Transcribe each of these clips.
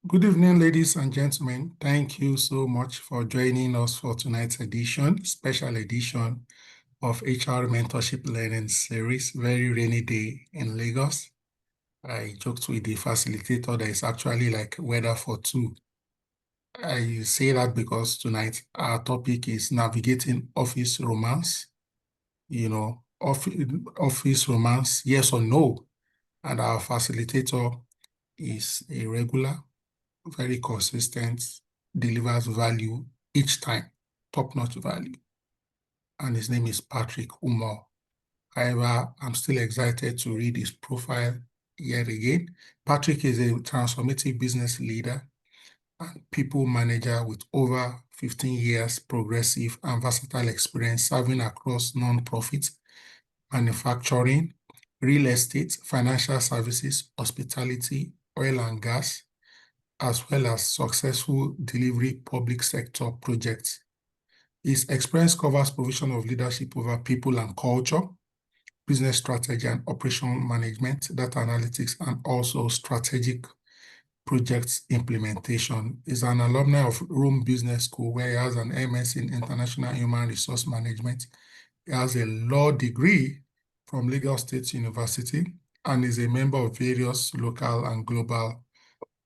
Good evening, ladies and gentlemen. Thank you so much for joining us for tonight's edition, special edition of HR Mentorship Learning Series. Very rainy day in Lagos. I joked with the facilitator that it's actually like weather for two. I say that because tonight our topic is navigating office romance. Office romance, yes or no. And our facilitator is a regular, very consistent, delivers value each time, top-notch value. And his name is Patrick Umar. However, I'm still excited to read his profile yet again. Patrick is a transformative business leader and people manager with over 15 years progressive and versatile experience serving across non-profit, manufacturing, real estate, financial services, hospitality, oil and gas, as well as successful delivery public sector projects. His experience covers provision of leadership over people and culture, business strategy and operational management, data analytics, and also strategic projects implementation. He's an alumni of Rome Business School, where he has an MS in International Human Resource Management. He has a law degree from Lagos State University and is a member of various local and global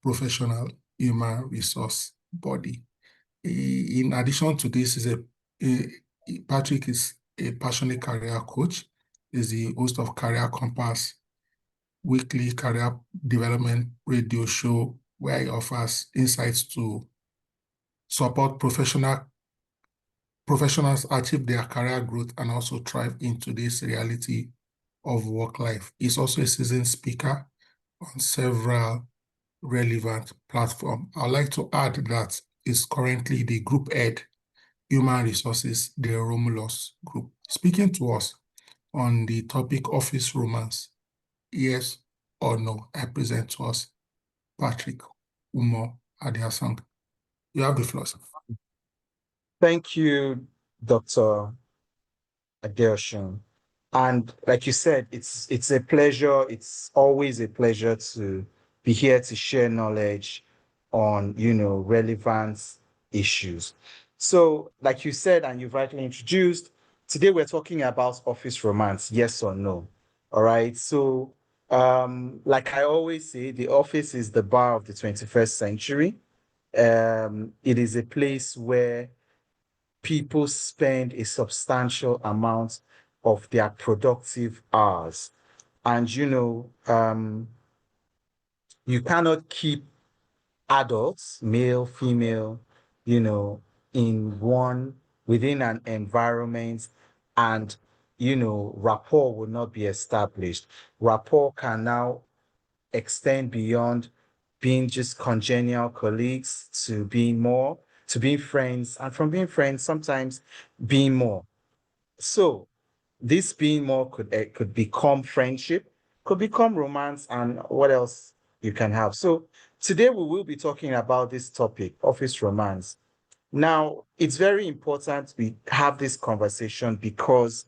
professional human resource body. In addition to this, Patrick is a passionate career coach, is the host of Career Compass weekly career development radio show where he offers insights to support professionals achieve their career growth and also thrive in today's reality of work life. He's also a seasoned speaker on several relevant platforms. I'd like to add that is currently the group head, Human Resources, the Romulus Group, speaking to us on the topic office romance. Yes or no? I present to us Patrick Umo Adiasang. You have the floor, sir. Thank you, Dr. Adelson. And like you said, it's a pleasure. It's always a pleasure to be here to share knowledge on, relevant issues. So, like you said, and you've rightly introduced, today we're talking about office romance, yes or no. All right. So, like I always say, the office is the bar of the 21st century. It is a place where people spend a substantial amount of their productive hours. And, you cannot keep adults, male, female, you know, within an environment and, rapport will not be established. Rapport can now extend beyond being just congenial colleagues to being friends, and from being friends, sometimes being more. So this being more could become friendship, could become romance, and what else you can have. So today we will be talking about this topic, office romance. Now, it's very important we have this conversation because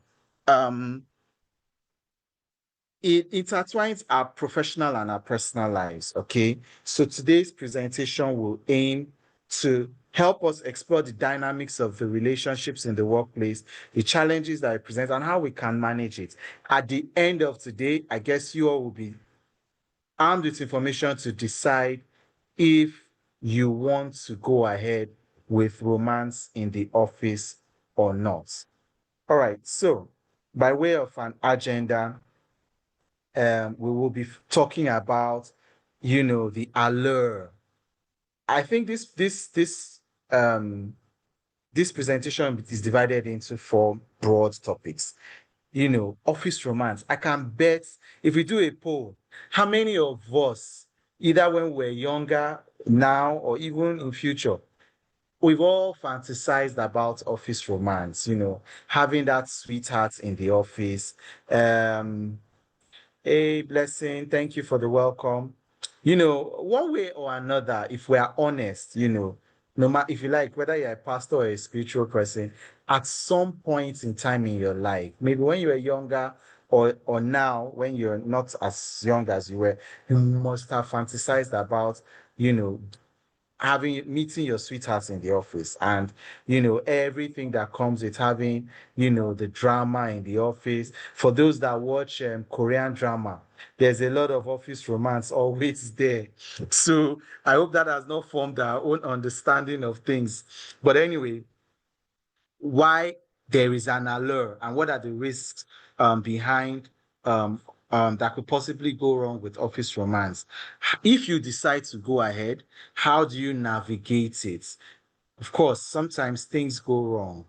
it intertwines our professional and our personal lives, okay? So today's presentation will aim to help us explore the dynamics of the relationships in the workplace, the challenges that it presents, and how we can manage it. At the end of today, I guess you all will be armed with information to decide if you want to go ahead with romance in the office or not. All right, so by way of an agenda, we will be talking about, the allure. I think this presentation is divided into four broad topics. Office romance. I can bet if we do a poll, how many of us, either when we're younger, now, or even in future, we've all fantasized about office romance, having that sweetheart in the office. Hey, Blessing, thank you for the welcome. One way or another, if we are honest, no matter if you like, whether you're a pastor or a spiritual person, at some point in time in your life, maybe when you were younger or now when you're not as young as you were, you must have fantasized about, meeting your sweethearts in the office, and everything that comes with having the drama in the office. For those that watch Korean drama, there's a lot of office romance always there. So I hope that has not formed our own understanding of things. But anyway, why there is an allure and what are the risks behind that could possibly go wrong with office romance. If you decide to go ahead, how do you navigate it? Of course, sometimes things go wrong.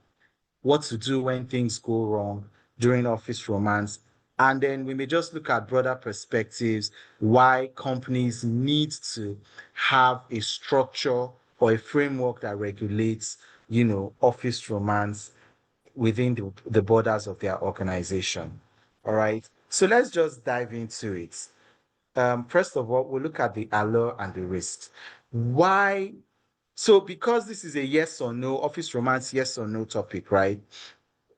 What to do when things go wrong during office romance. And then we may just look at broader perspectives, why companies need to have a structure or a framework that regulates, office romance within the borders of their organization. All right. So let's just dive into it. First of all, we'll look at the allure and the risks. Why? So because this is a yes or no, office romance, yes or no topic, right?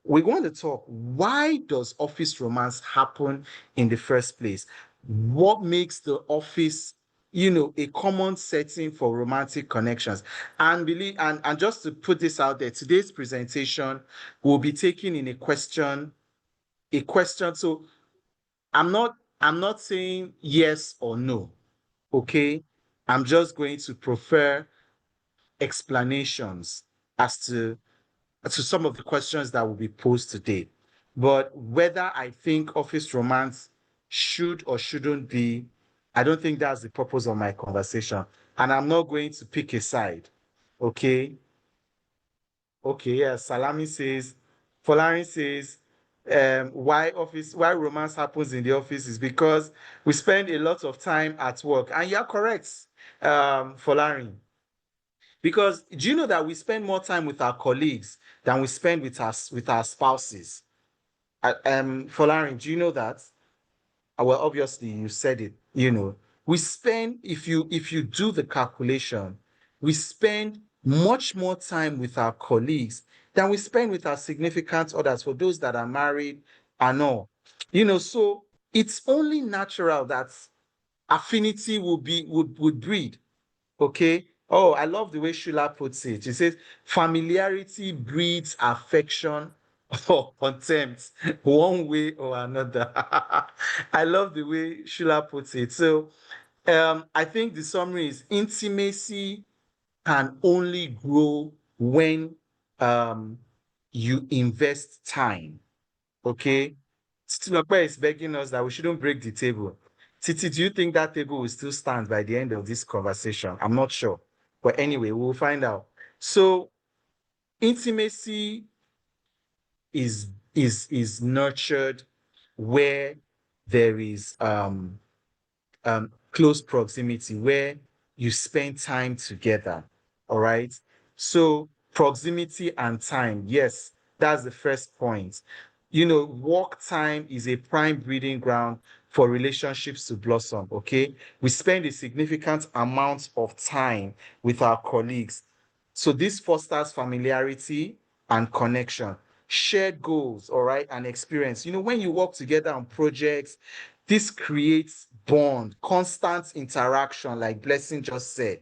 We want to talk, why does office romance happen in the first place? What makes the office, a common setting for romantic connections? And just to put this out there, today's presentation will be taken in a question. So I'm not saying yes or no. Okay. I'm just going to prefer explanations as to some of the questions that will be posed today. But whether I think office romance should or shouldn't be, I don't think that's the purpose of my conversation. And I'm not going to pick a side. Okay. Okay. Yeah. Folarin says, why romance happens in the office is because we spend a lot of time at work. And you're correct, Folarin. Because do you know that we spend more time with our colleagues than we spend with our spouses? Folarin, do you know that? Well, obviously you said it. We spend, if you do the calculation, we spend much more time with our colleagues than we spend with our significant others. For those that are married and all, so it's only natural that affinity would breed. Okay. Oh, I love the way Shula puts it. She says, familiarity breeds affection or contempt, one way or another. I love the way Shula puts it. So I think the summary is intimacy can only grow when you invest time. Okay. Titilope is begging us that we shouldn't break the table. Titi, do you think that table will still stand by the end of this conversation? I'm not sure. But anyway, we'll find out. So intimacy is nurtured where there is close proximity, where you spend time together. All right. So proximity and time, yes, that's the first point. Work time is a prime breeding ground for relationships to blossom. Okay. We spend a significant amount of time with our colleagues. So this fosters familiarity and connection, shared goals, all right, and experience. When you work together on projects, this creates bond, constant interaction, like Blessing just said.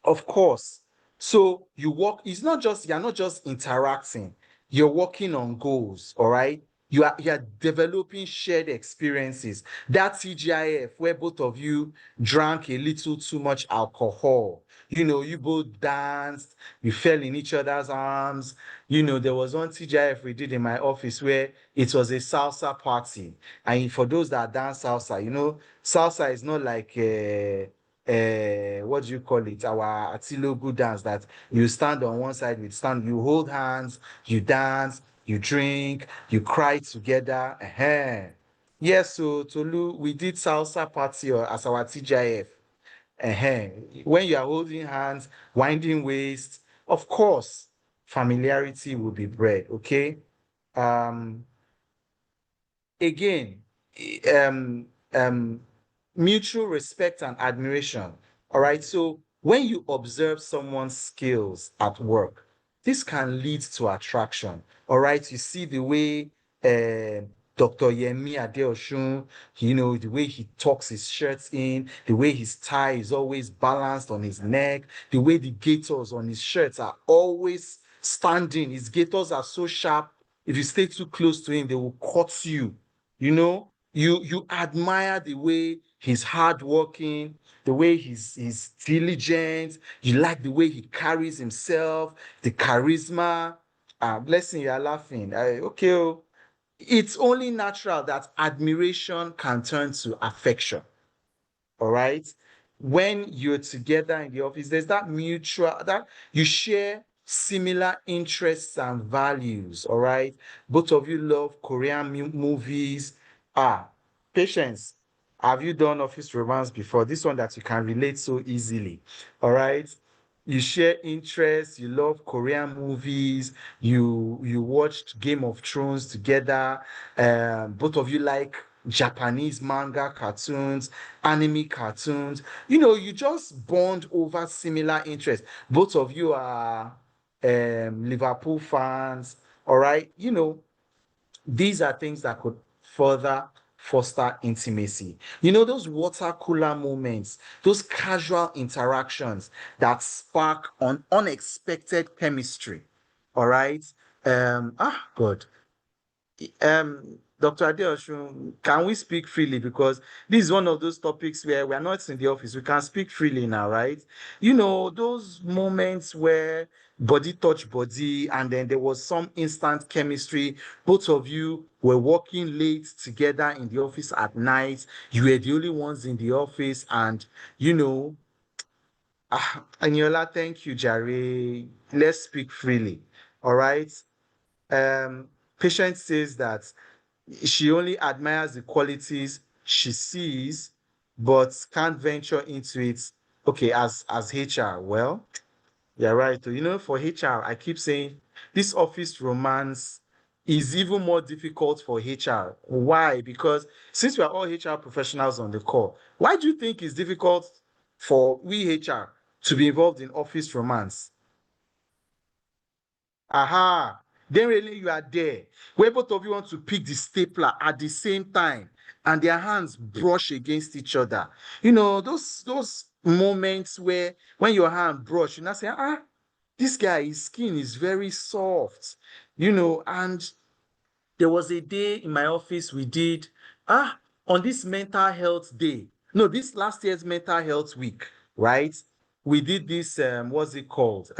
Of course. So you're not just interacting, you're working on goals, all right? You are developing shared experiences. That TGIF where both of you drank a little too much alcohol. You both danced, you fell in each other's arms. There was one TGIF we did in my office where it was a salsa party. And for those that dance salsa, salsa is not like what do you call it? Our Atilogu dance that you stand on one side, you hold hands, you dance, you drink, you cry together. Yes, so Tolu, we did salsa party as our TGIF. When you are holding hands, winding waist, of course, familiarity will be bred. Okay. Um, again, um, um, mutual respect and admiration. All right. So when you observe someone's skills at work, this can lead to attraction. All right. You see the way Dr. Yemi Adeosun, the way he tucks his shirts in, the way his tie is always balanced on his neck, the way the gaiters on his shirts are always standing. His gaiters are so sharp. If you stay too close to him, they will cut you. You admire the way he's hardworking, the way he's diligent. You like the way he carries himself, the charisma. Blessing, you are laughing. Okay, oh. It's only natural that admiration can turn to affection. All right. When you're together in the office, there's that mutual, that you share similar interests and values. All right. Both of you love Korean movies. Patience. Have you done office romance before? This one that you can relate so easily. All right. You share interests, you love Korean movies, you watched Game of Thrones together, both of you like Japanese manga cartoons, anime cartoons. You just bond over similar interests. Both of you are Liverpool fans, all right? These are things that could further foster intimacy. Those water cooler moments, those casual interactions that spark on unexpected chemistry. All right. God. Dr. Adeosun, can we speak freely? Because this is one of those topics where we are not in the office. We can speak freely now, right? Those moments where body touch body and then there was some instant chemistry. Both of you were working late together in the office at night. You were the only ones in the office and, Aniola, thank you, Jare. Let's speak freely. All right. Patient says that she only admires the qualities she sees, but can't venture into it. Okay, as HR, well, you're right. For HR, I keep saying this office romance is even more difficult for HR. Why? Because since we are all HR professionals on the call, why do you think it's difficult for we HR to be involved in office romance? Aha, then really you are there, where both of you want to pick the stapler at the same time and their hands brush against each other. Those moments where when your hand brush, you now say, this guy, his skin is very soft, and there was a day in my office we did, on this mental health day, no, this last year's mental health week, right? We did this, what's it called?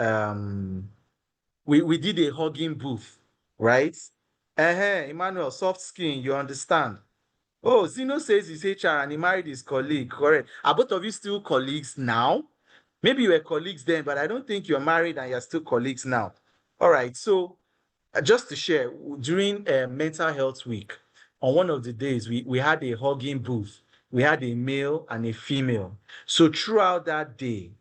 We did a hugging booth, right? Emmanuel, soft skin, you understand. Oh, Zeno says he's HR and he married his colleague, correct. Are both of you still colleagues now? Maybe you were colleagues then, but I don't think you're married and you're still colleagues now. All right, so just to share, during Mental Health Week, on one of the days, we had a hugging booth. We had a male and a female. So throughout that day,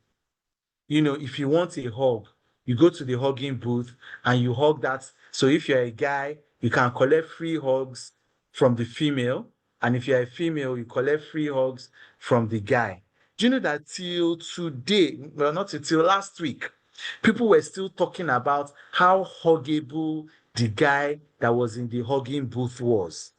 if you want a hug, you go to the hugging booth and you hug that. So if you're a guy, you can collect free hugs from the female. And if you're a female, you collect free hugs from the guy. Do you know that till today, well, not till last week, people were still talking about how huggable the guy that was in the hugging booth was?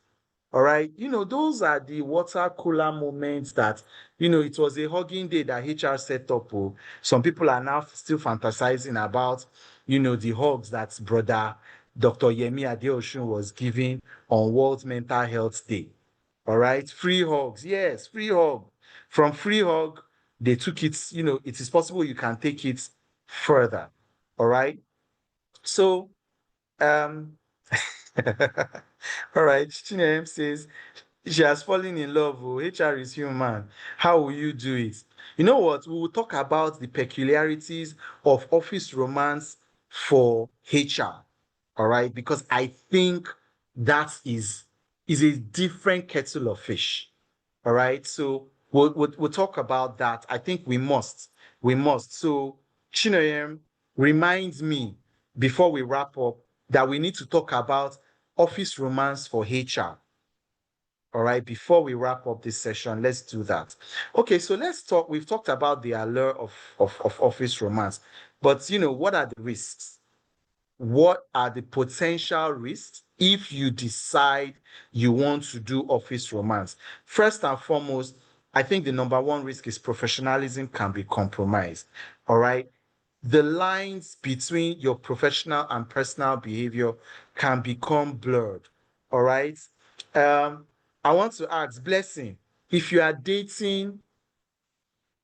All right. Those are the water cooler moments that, it was a hugging day that HR set up. Oh. Some people are now still fantasizing about, the hugs that brother Dr. Yemi Adeosun was giving on World Mental Health Day. All right. Free hugs. Yes, free hug. From free hug, they took it, it is possible you can take it further. All right. So, um, all right. Chinem says she has fallen in love. Oh, HR is human. How will you do it? You know what? We will talk about the peculiarities of office romance for HR. All right, because I think that is a different kettle of fish. All right, so we'll talk about that. I think we must. So Chinoyem reminds me before we wrap up that we need to talk about office romance for HR. All right, before we wrap up this session, let's do that. Okay, so let's talk. We've talked about the allure of office romance, but what are the risks? what are the potential risks if you decide you want to do office romance. First and foremost, I think the number one risk is professionalism can be compromised. All right. The lines between your professional and personal behavior can become blurred. All right. I want to ask Blessing, if you are dating,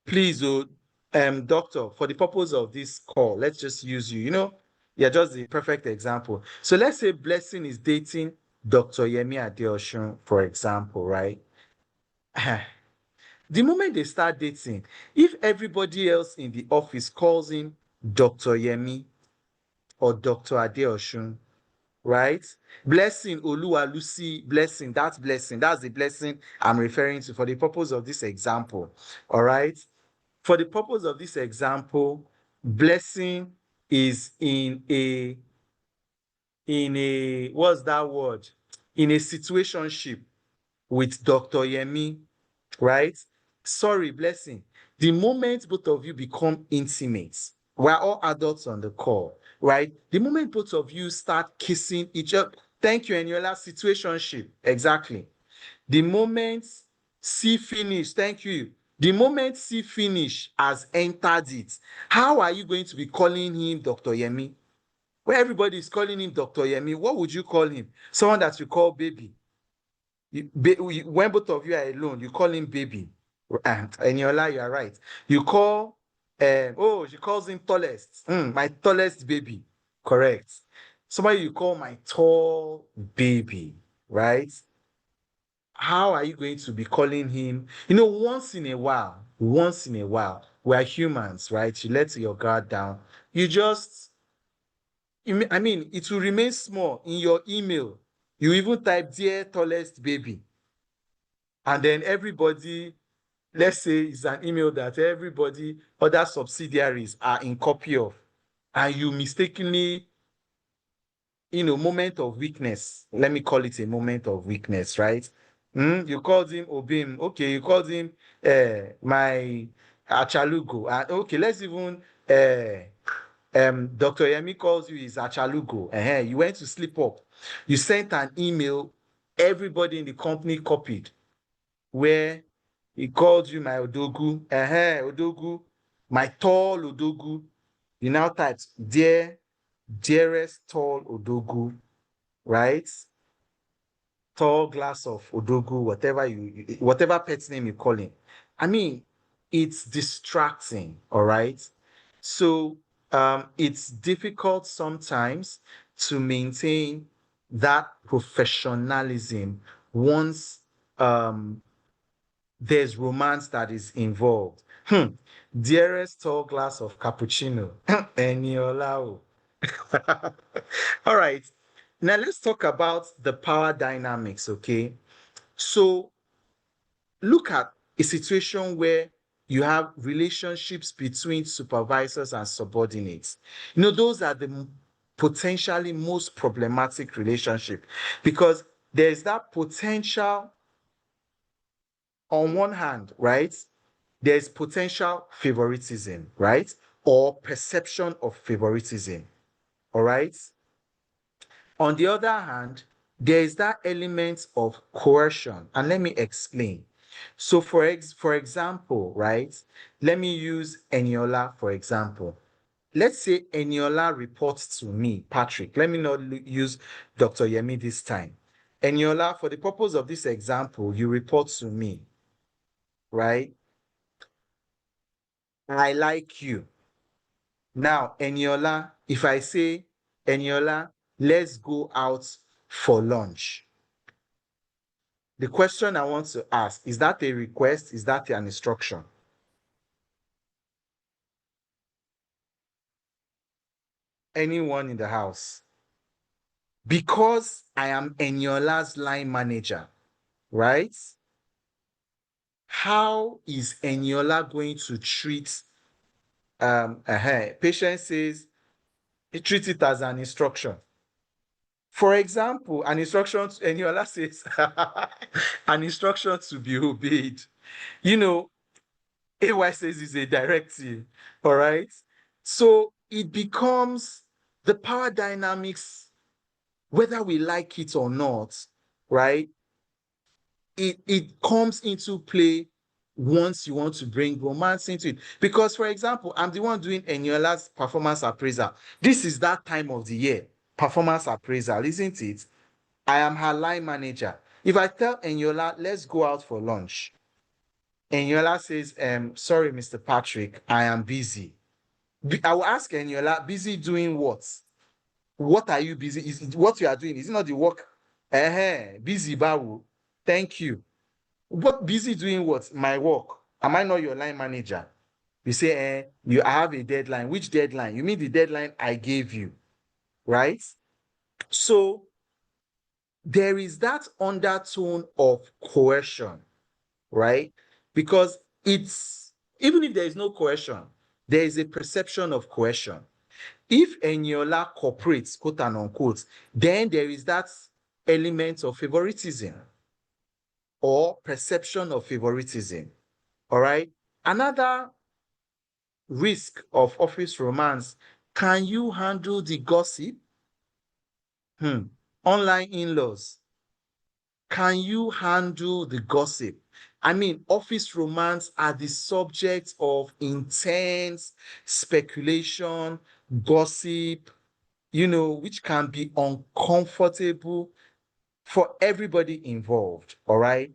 please, doctor, for the purpose of this call, let's just use you. You're just the perfect example. So let's say Blessing is dating Dr. Yemi Adeosun, for example, right? The moment they start dating, if everybody else in the office calls him Dr. Yemi or Dr. Adeosun, right? Blessing, Oluwalusi, Blessing, that's Blessing. That's the Blessing I'm referring to for the purpose of this example. All right. For the purpose of this example, Blessing is in a what's that word? In a situationship with Dr. Yemi, right? Sorry, Blessing. The moment both of you become intimate, we're all adults on the call, right? The moment both of you start kissing each other, thank you, Eniola, situationship, exactly. The moment C finish, thank you. The moment C finish has entered it, how are you going to be calling him Dr. Yemi? Where everybody is calling him Dr. Yemi, what would you call him? Someone that you call baby. When both of you are alone, you call him baby. And Eniola, you are right. You call, she calls him tallest. My tallest baby. Correct. Somebody you call my tall baby, right? How are you going to be calling him? Once in a while, we're humans, right? You let your guard down. I mean, it will remain small in your email. You even type, dear tallest baby. And then everybody, let's say it's an email that everybody, other subsidiaries are in copy of. And you mistakenly, moment of weakness. Let me call it a moment of weakness, right? You called him Obim. Okay, you called him my Achalugo. Okay, let's even Dr. Yemi calls you his Achalugo. You went to sleep up. You sent an email, everybody in the company copied, where he called you my Odogu. Odogu, my tall Odogu. You now typed, dearest tall Odogu, right? Tall glass of Odogu, whatever pet name you call him. I mean, it's distracting, all right? So it's difficult sometimes to maintain that professionalism once there's romance that is involved. Dearest tall glass of cappuccino. Eniola. All right. Now let's talk about the power dynamics, okay? So look at a situation where you have relationships between supervisors and subordinates. Those are the potentially most problematic relationship because there's that potential on one hand, right? There's potential favoritism, right? Or perception of favoritism, all right? On the other hand, there is that element of coercion. And let me explain. So for example, right, let me use Eniola, for example. Let's say Eniola reports to me, Patrick. Let me not use Dr. Yemi this time. Eniola, for the purpose of this example, you report to me, right? I like you. Now, Eniola, if I say, Eniola, let's go out for lunch. The question I want to ask, is that a request? Is that an instruction? Anyone in the house? Because I am Eniola's line manager, right? How is Eniola going to treat patient says he treats it as an instruction. For example, an instruction to Eniola says an instruction to be obeyed. AY says it's a directive, all right? So it becomes the power dynamics, whether we like it or not, right? It comes into play once you want to bring romance into it. Because, for example, I'm the one doing Eniola's performance appraisal. This is that time of the year, performance appraisal, isn't it? I am her line manager. If I tell Eniola, let's go out for lunch, Eniola says, sorry, Mr. Patrick, I am busy. I will ask Eniola, busy doing what? What are you busy? Is what you are doing? Is it not the work? Busy, Bawu. Thank you. What busy doing what? My work. Am I not your line manager? You say, you have a deadline. Which deadline? You mean the deadline I gave you, right? So there is that undertone of coercion, right? Because it's, even if there is no coercion, there is a perception of coercion. If Eniola cooperates, quote and unquote, then there is that element of favoritism or perception of favoritism. All right. Another risk of office romance, can you handle the gossip? Online in-laws, can you handle the gossip? I mean, office romance are the subject of intense speculation, gossip, which can be uncomfortable for everybody involved. All right.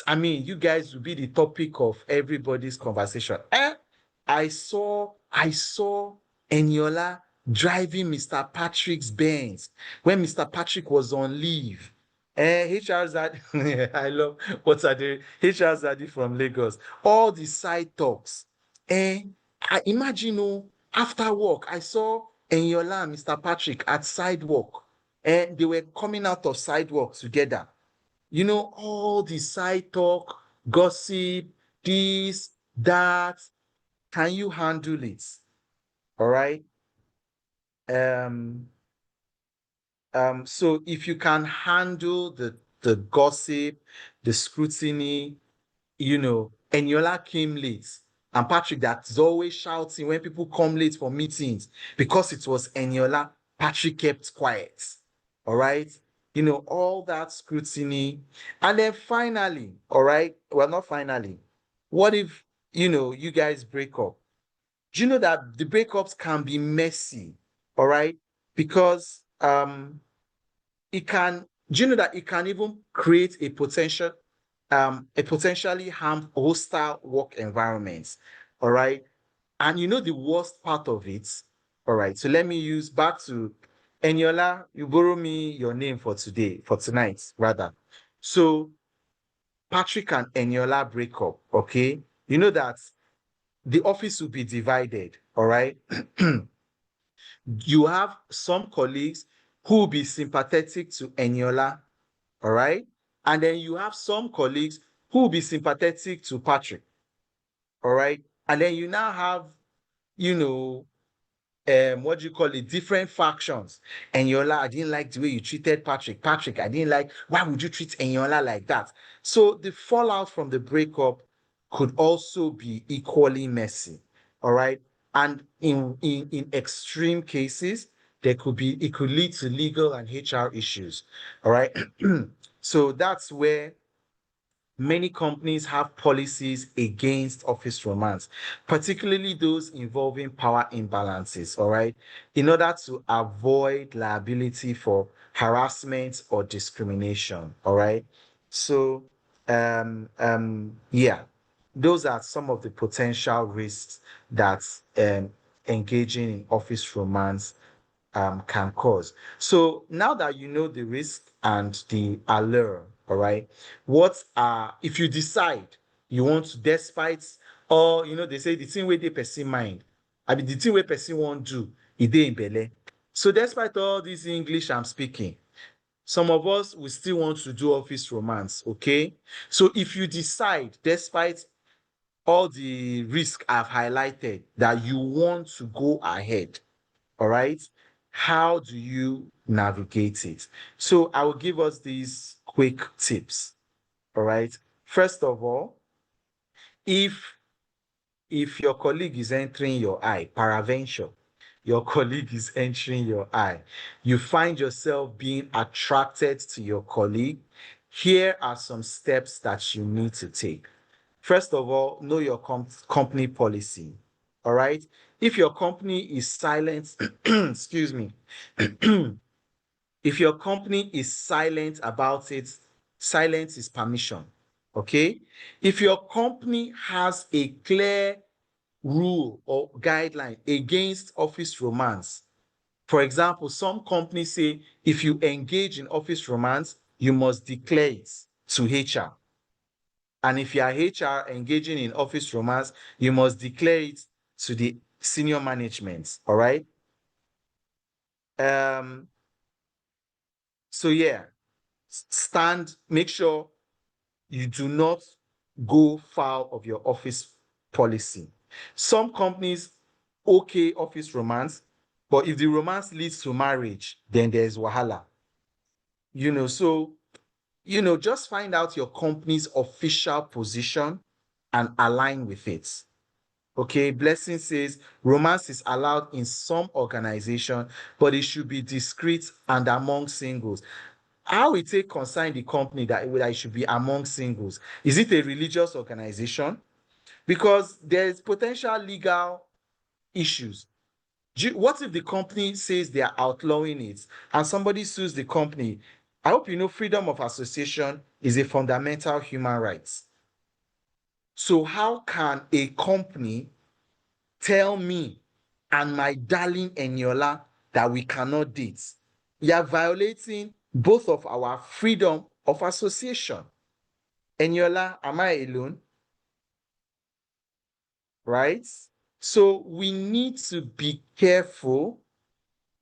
I mean, you guys will be the topic of everybody's conversation. I saw Eniola driving Mr. Patrick's Benz when Mr. Patrick was on leave. HR Zadi, I love what are the HR Zadi from Lagos. All the side talks. I imagine, after work, I saw Eniola and Mr. Patrick at sidewalk, and they were coming out of sidewalk together. All the side talk, gossip, this, that. Can you handle it? All right. So if you can handle the gossip, the scrutiny, Eniola came late. And Patrick, that's always shouting when people come late for meetings, because it was Eniola, Patrick kept quiet. All right. All that scrutiny. And then finally, all right, well, not finally, what if, you guys break up? Do you know that the breakups can be messy? All right. Because it can, do you know that it can even create a potentially hostile work environment? All right. And the worst part of it, all right, so let me use back to Eniola, you borrow me your name for today, for tonight, rather. So Patrick and Eniola break up, okay? You know that the office will be divided, all right? You have some colleagues who will be sympathetic to Eniola, all right? And then you have some colleagues who will be sympathetic to Patrick, all right? And then you now have, what do you call it, different factions. Eniola, I didn't like the way you treated Patrick. Patrick, I didn't like, why would you treat Eniola like that? So the fallout from the breakup could also be equally messy. All right. And in extreme cases, it could lead to legal and HR issues. All right. So that's where many companies have policies against office romance, particularly those involving power imbalances, all right, in order to avoid liability for harassment or discrimination, all right? So, yeah, those are some of the potential risks that engaging in office romance can cause. So now that you know the risk and the allure, all right, if you decide you want to, despite, or they say the thing where they person mind, I mean the thing where person won't do, it dey in belle. So despite all this English I'm speaking, some of us will still want to do office romance, okay? So if you decide, despite all the risk I've highlighted, that you want to go ahead, all right, how do you navigate it? So I will give us these quick tips, all right? First of all, if your colleague is entering your eye, paraventure, your colleague is entering your eye. You find yourself being attracted to your colleague. Here are some steps that you need to take. First of all, know your company policy. All right. If your company is silent, excuse me, if your company is silent about it, silence is permission. Okay. If your company has a clear rule or guideline against office romance, for example, some companies say if you engage in office romance, you must declare it to HR. And if you are HR engaging in office romance, you must declare it to the senior management. All right. So yeah, make sure you do not go foul of your office policy. Some companies, okay, office romance, but if the romance leads to marriage, then there's wahala. So just find out your company's official position and align with it. Okay, Blessing says romance is allowed in some organization, but it should be discreet and among singles. How it take concern the company that it should be among singles? Is it a religious organization? Because there's potential legal issues. What if the company says they are outlawing it and somebody sues the company? I hope you know freedom of association is a fundamental human right. So how can a company tell me and my darling Eniola that we cannot date? You are violating both of our freedom of association. Eniola, am I alone? Right? So we need to be careful.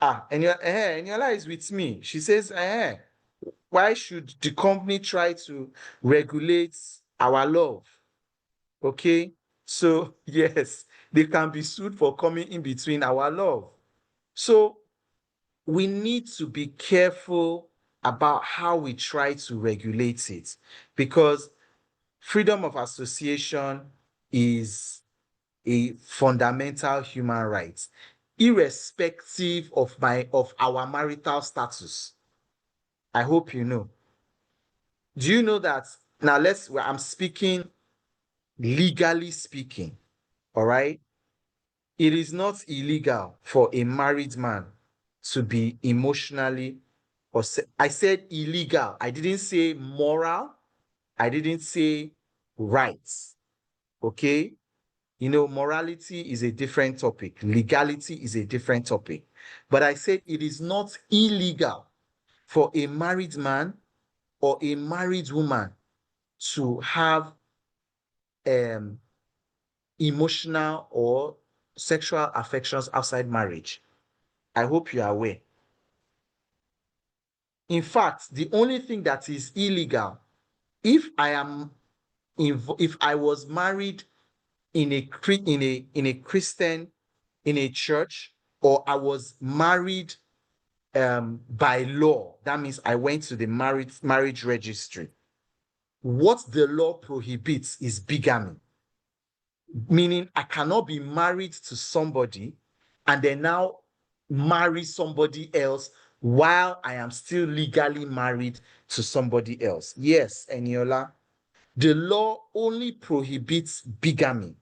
Eniola is with me. She says, why should the company try to regulate our love? Okay. So yes, they can be sued for coming in between our love. So we need to be careful about how we try to regulate it, because freedom of association is a fundamental human right, irrespective of our marital status. I hope you know. Do you know that now I'm speaking legally speaking, all right? It is not illegal for a married man to be emotionally, I said illegal. I didn't say moral. I didn't say rights. Okay? Morality is a different topic. Legality is a different topic. But I said it is not illegal for a married man or a married woman to have emotional or sexual affections outside marriage. I hope you are aware. In fact, the only thing that is illegal, if I was married in a Christian, in a church, or I was married by law, that means I went to the marriage registry. What the law prohibits is bigamy, meaning I cannot be married to somebody and then now marry somebody else while I am still legally married to somebody else. Yes, Eniola, the law only prohibits bigamy.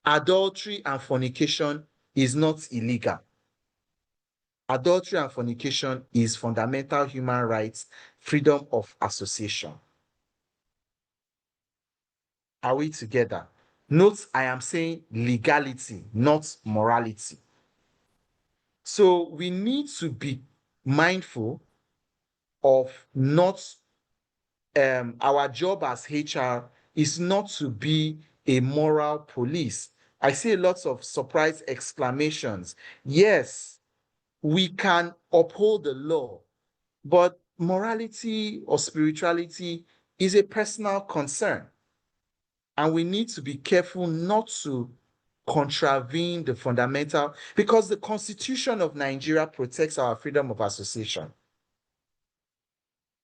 Adultery and fornication is not illegal. Adultery and fornication is fundamental human rights, freedom of association. Are we together? Note, I am saying legality, not morality. So we need to be mindful of not, our job as HR is not to be a moral police. I see lots of surprise exclamations. Yes, we can uphold the law, but morality or spirituality is a personal concern. And we need to be careful not to contravene the fundamental, because the Constitution of Nigeria protects our freedom of association.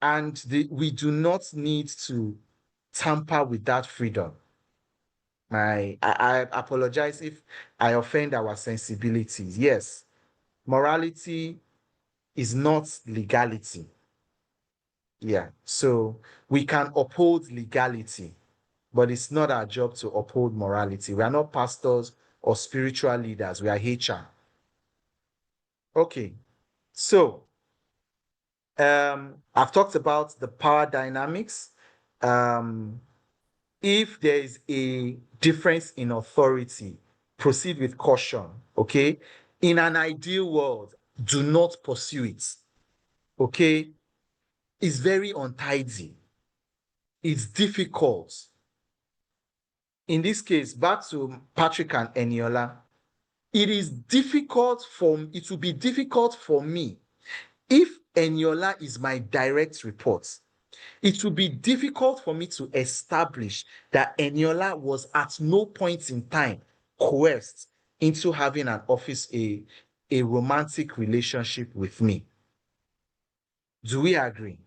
And we do not need to tamper with that freedom. I apologize if I offend our sensibilities. Yes, Morality is not legality. Yeah, so we can uphold legality, but it's not our job to uphold morality. We are not pastors or spiritual leaders. We are HR. Okay, so I've talked about the power dynamics. If there is a difference in authority, proceed with caution. Okay, in an ideal world, do not pursue it. Okay, it's very untidy. It's difficult. In this case, back to Patrick and Eniola, it will be difficult for me if Eniola is my direct report. It will be difficult for me to establish that Eniola was at no point in time coerced into having a romantic relationship with me. Do we agree?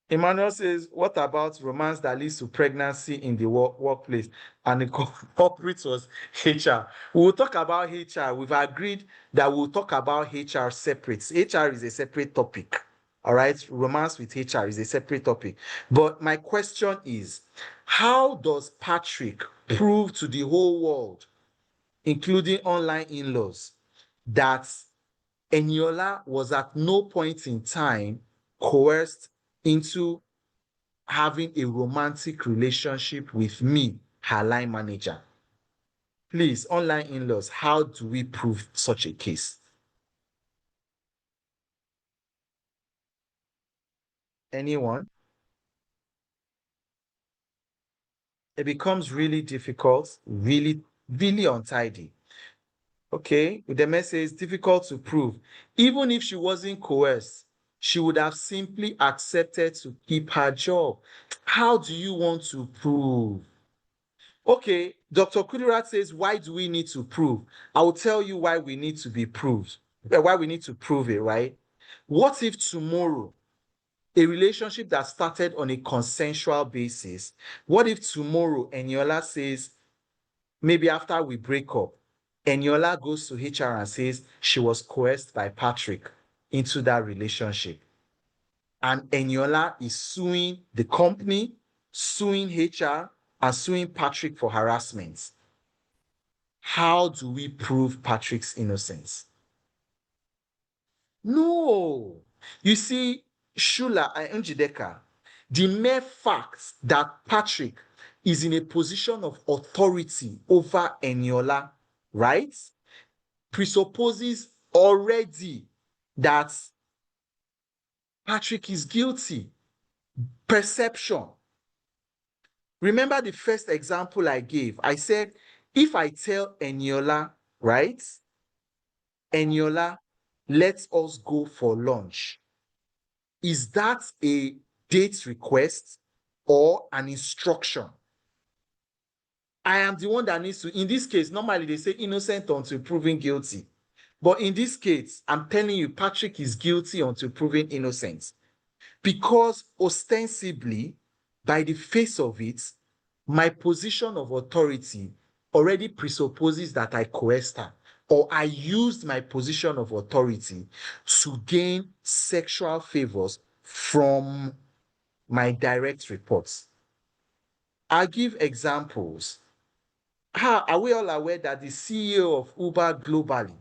Emmanuel says, what about romance that leads to pregnancy in the workplace? And the culprit was HR. We will talk about HR. We've agreed that we'll talk about HR separate. HR is a separate topic. All right. Romance with HR is a separate topic. But my question is, how does Patrick prove to the whole world, including online in-laws, that Eniola was at no point in time coerced into having a romantic relationship with me, her line manager? Please, online in-laws, how do we prove such a case? Anyone? It becomes really difficult, really, really untidy. Okay, the message is difficult to prove. Even if she wasn't coerced, she would have simply accepted to keep her job. How do you want to prove? Okay, Dr. Kudirat says, why do we need to prove? I will tell you why we need to be proved, why we need to prove it, right? What if tomorrow, a relationship that started on a consensual basis, what if tomorrow Eniola says, maybe after we break up, Eniola goes to HR and says she was coerced by Patrick into that relationship. And Eniola is suing the company, suing HR, and suing Patrick for harassment. How do we prove Patrick's innocence? No. You see, Shula and Njideka, the mere fact that Patrick is in a position of authority over Eniola, right, presupposes already that Patrick is guilty. Perception. Remember the first example I gave? I said, if I tell Eniola, right, Eniola, let us go for lunch, is that a date request or an instruction? I am the one that needs to, in this case, normally they say innocent until proven guilty. But in this case, I'm telling you, Patrick is guilty until proven innocent. Because ostensibly, by the face of it, my position of authority already presupposes that I coerced her, or I used my position of authority to gain sexual favors from my direct reports. I'll give examples. How are we all aware that the CEO of Uber globally,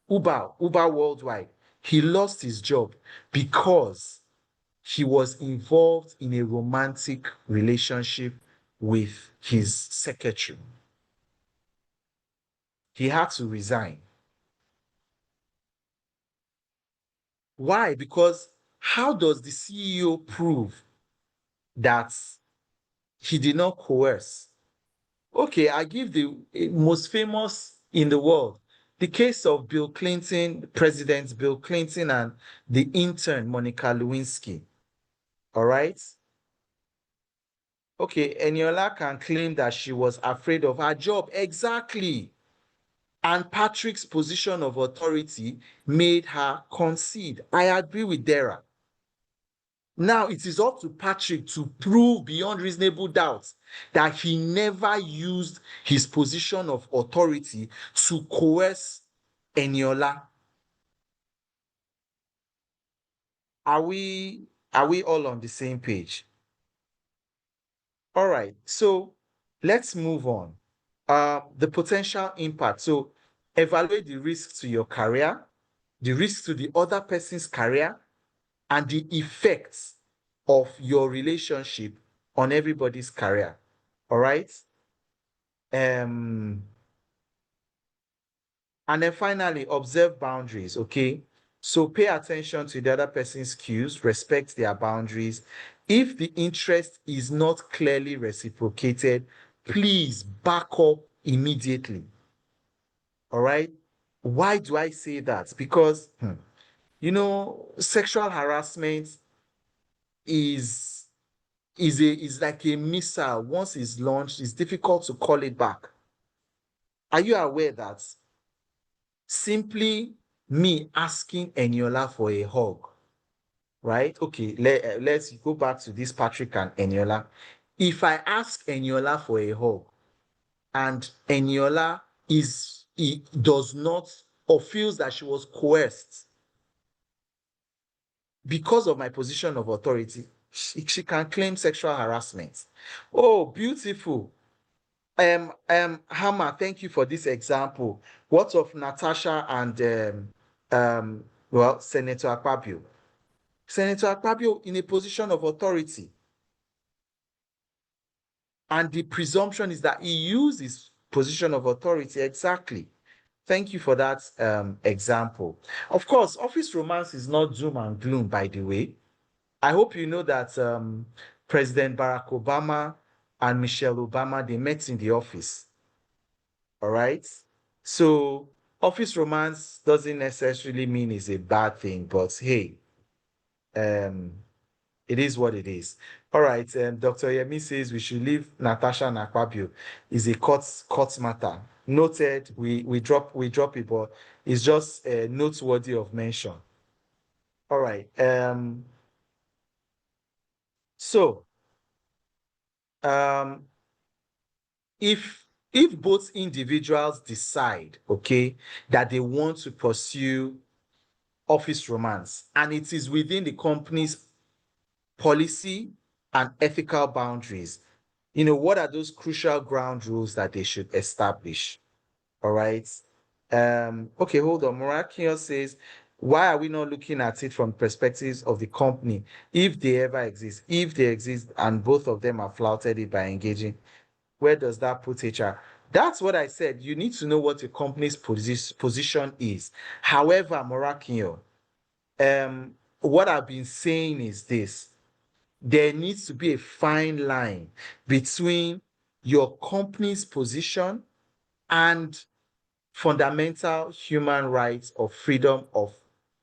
Uber worldwide, he lost his job because he was involved in a romantic relationship with his secretary. He had to resign. Why? Because how does the CEO prove that he did not coerce? Okay, I give the most famous in the world, the case of Bill Clinton, President Bill Clinton, and the intern Monica Lewinsky. All right. Okay, Eniola can claim that she was afraid of her job. Exactly. And Patrick's position of authority made her concede. I agree with Dara. Now it is up to Patrick to prove beyond reasonable doubt that he never used his position of authority to coerce Eniola. Are we all on the same page? All right, so let's move on. The potential impact. So evaluate the risk to your career, the risk to the other person's career, and the effects of your relationship on everybody's career. All right. And then finally, observe boundaries. Okay. So pay attention to the other person's cues, respect their boundaries. If the interest is not clearly reciprocated, please back up immediately. All right. Why do I say that? Because, sexual harassment is is like a missile. Once it's launched, it's difficult to call it back. Are you aware that simply me asking Eniola for a hug, right? Okay, let's go back to this Patrick and Eniola. If I ask Eniola for a hug and Eniola he does not or feels that she was coerced because of my position of authority, she can claim sexual harassment. Oh, beautiful. Hammer, thank you for this example. What of Natasha and Senator Akpabio? Senator Akpabio in a position of authority. And the presumption is that he used his position of authority exactly. Thank you for that example. Of course, office romance is not doom and gloom, by the way. I hope you know that President Barack Obama and Michelle Obama, they met in the office. All right. So office romance doesn't necessarily mean it's a bad thing, but hey, it is what it is. All right. Dr. Yemi says we should leave Natasha and Akpabio. Is a court matter. Noted. We drop it, but it's just noteworthy of mention. All right. So um, if both individuals decide, okay, that they want to pursue office romance and it is within the company's policy and ethical boundaries, what are those crucial ground rules that they should establish? All right. Okay, hold on. Morakio says, why are we not looking at it from perspectives of the company if they ever exist? If they exist and both of them are flouted it by engaging, where does that put HR? That's what I said. You need to know what your company's position is. However, Morakio, what I've been saying is this: there needs to be a fine line between your company's position and fundamental human rights of freedom of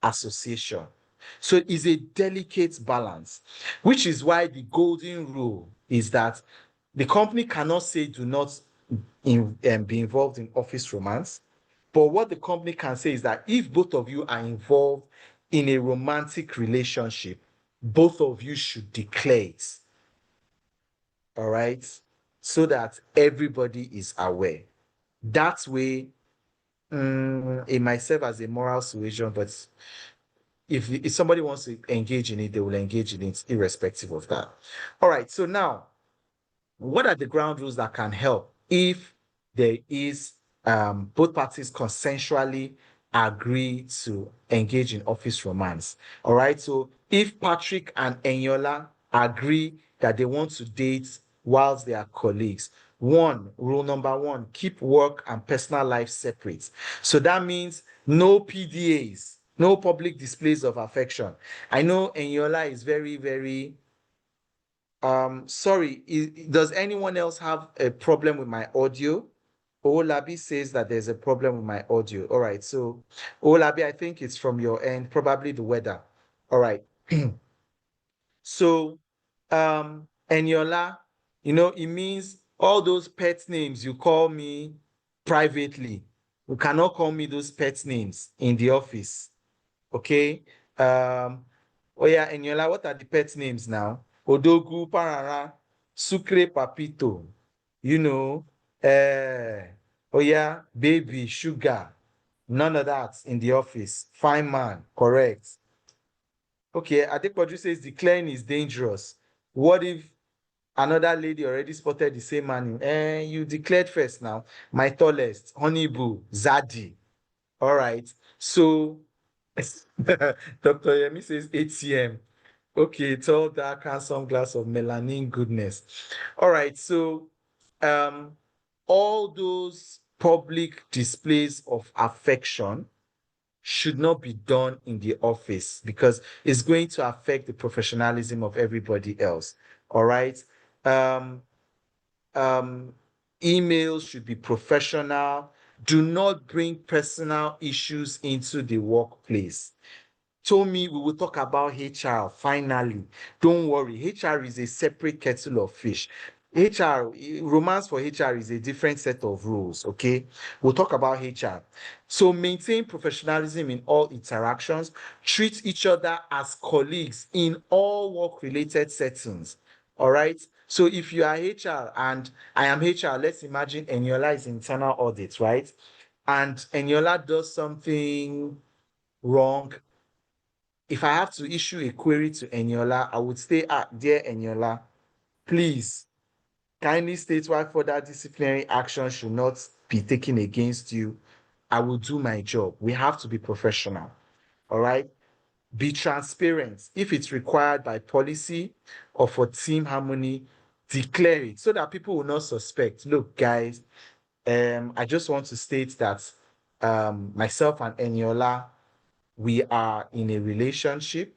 association. So it's a delicate balance, which is why the golden rule is that the company cannot say do not be involved in office romance. But what the company can say is that if both of you are involved in a romantic relationship, both of you should declare it. All right? So that everybody is aware. That way, it might serve as a moral suasion, but if somebody wants to engage in it, they will engage in it irrespective of that. All right, so now, what are the ground rules that can help if there is both parties consensually agree to engage in office romance? All right, so if Patrick and Eniola agree that they want to date whilst they are colleagues, rule number one, keep work and personal life separate. So that means no PDAs, no public displays of affection. I know Eniola is very, very sorry, does anyone else have a problem with my audio? Olabi says that there's a problem with my audio. All right, so Olabi, I think it's from your end, probably the weather. All right. So, Eniola, it means all those pet names you call me privately. You cannot call me those pet names in the office. Okay. Oh yeah, Eniola, what are the pet names now? Odogu, Parara, Sucre, Papito. You know, oh yeah, baby, sugar. None of that in the office. Fine man, correct. Okay, Adepoju says declaring is dangerous. What if another lady already spotted the same man? You declared first now. My tallest, Honeyboo, Zaddy. All right. So Dr. Yemi says ATM. Okay, tall, dark, handsome glass of melanin goodness. All right, so um, all those public displays of affection should not be done in the office because it's going to affect the professionalism of everybody else. All right. Um, um, emails should be professional. Do not bring personal issues into the workplace. Told me we will talk about HR finally. Don't worry, HR is a separate kettle of fish. HR, romance for HR is a different set of rules, okay? We'll talk about HR. So maintain professionalism in all interactions, treat each other as colleagues in all work-related settings, all right? So if you are HR and I am HR, let's imagine Eniola is internal audit, right? And Eniola does something wrong. If I have to issue a query to Eniola, I would say, dear Eniola, please kindly state why further disciplinary action should not be taken against you. I will do my job. We have to be professional. All right. Be transparent. If it's required by policy or for team harmony, declare it so that people will not suspect. Look, guys, I just want to state that myself and Eniola, we are in a relationship.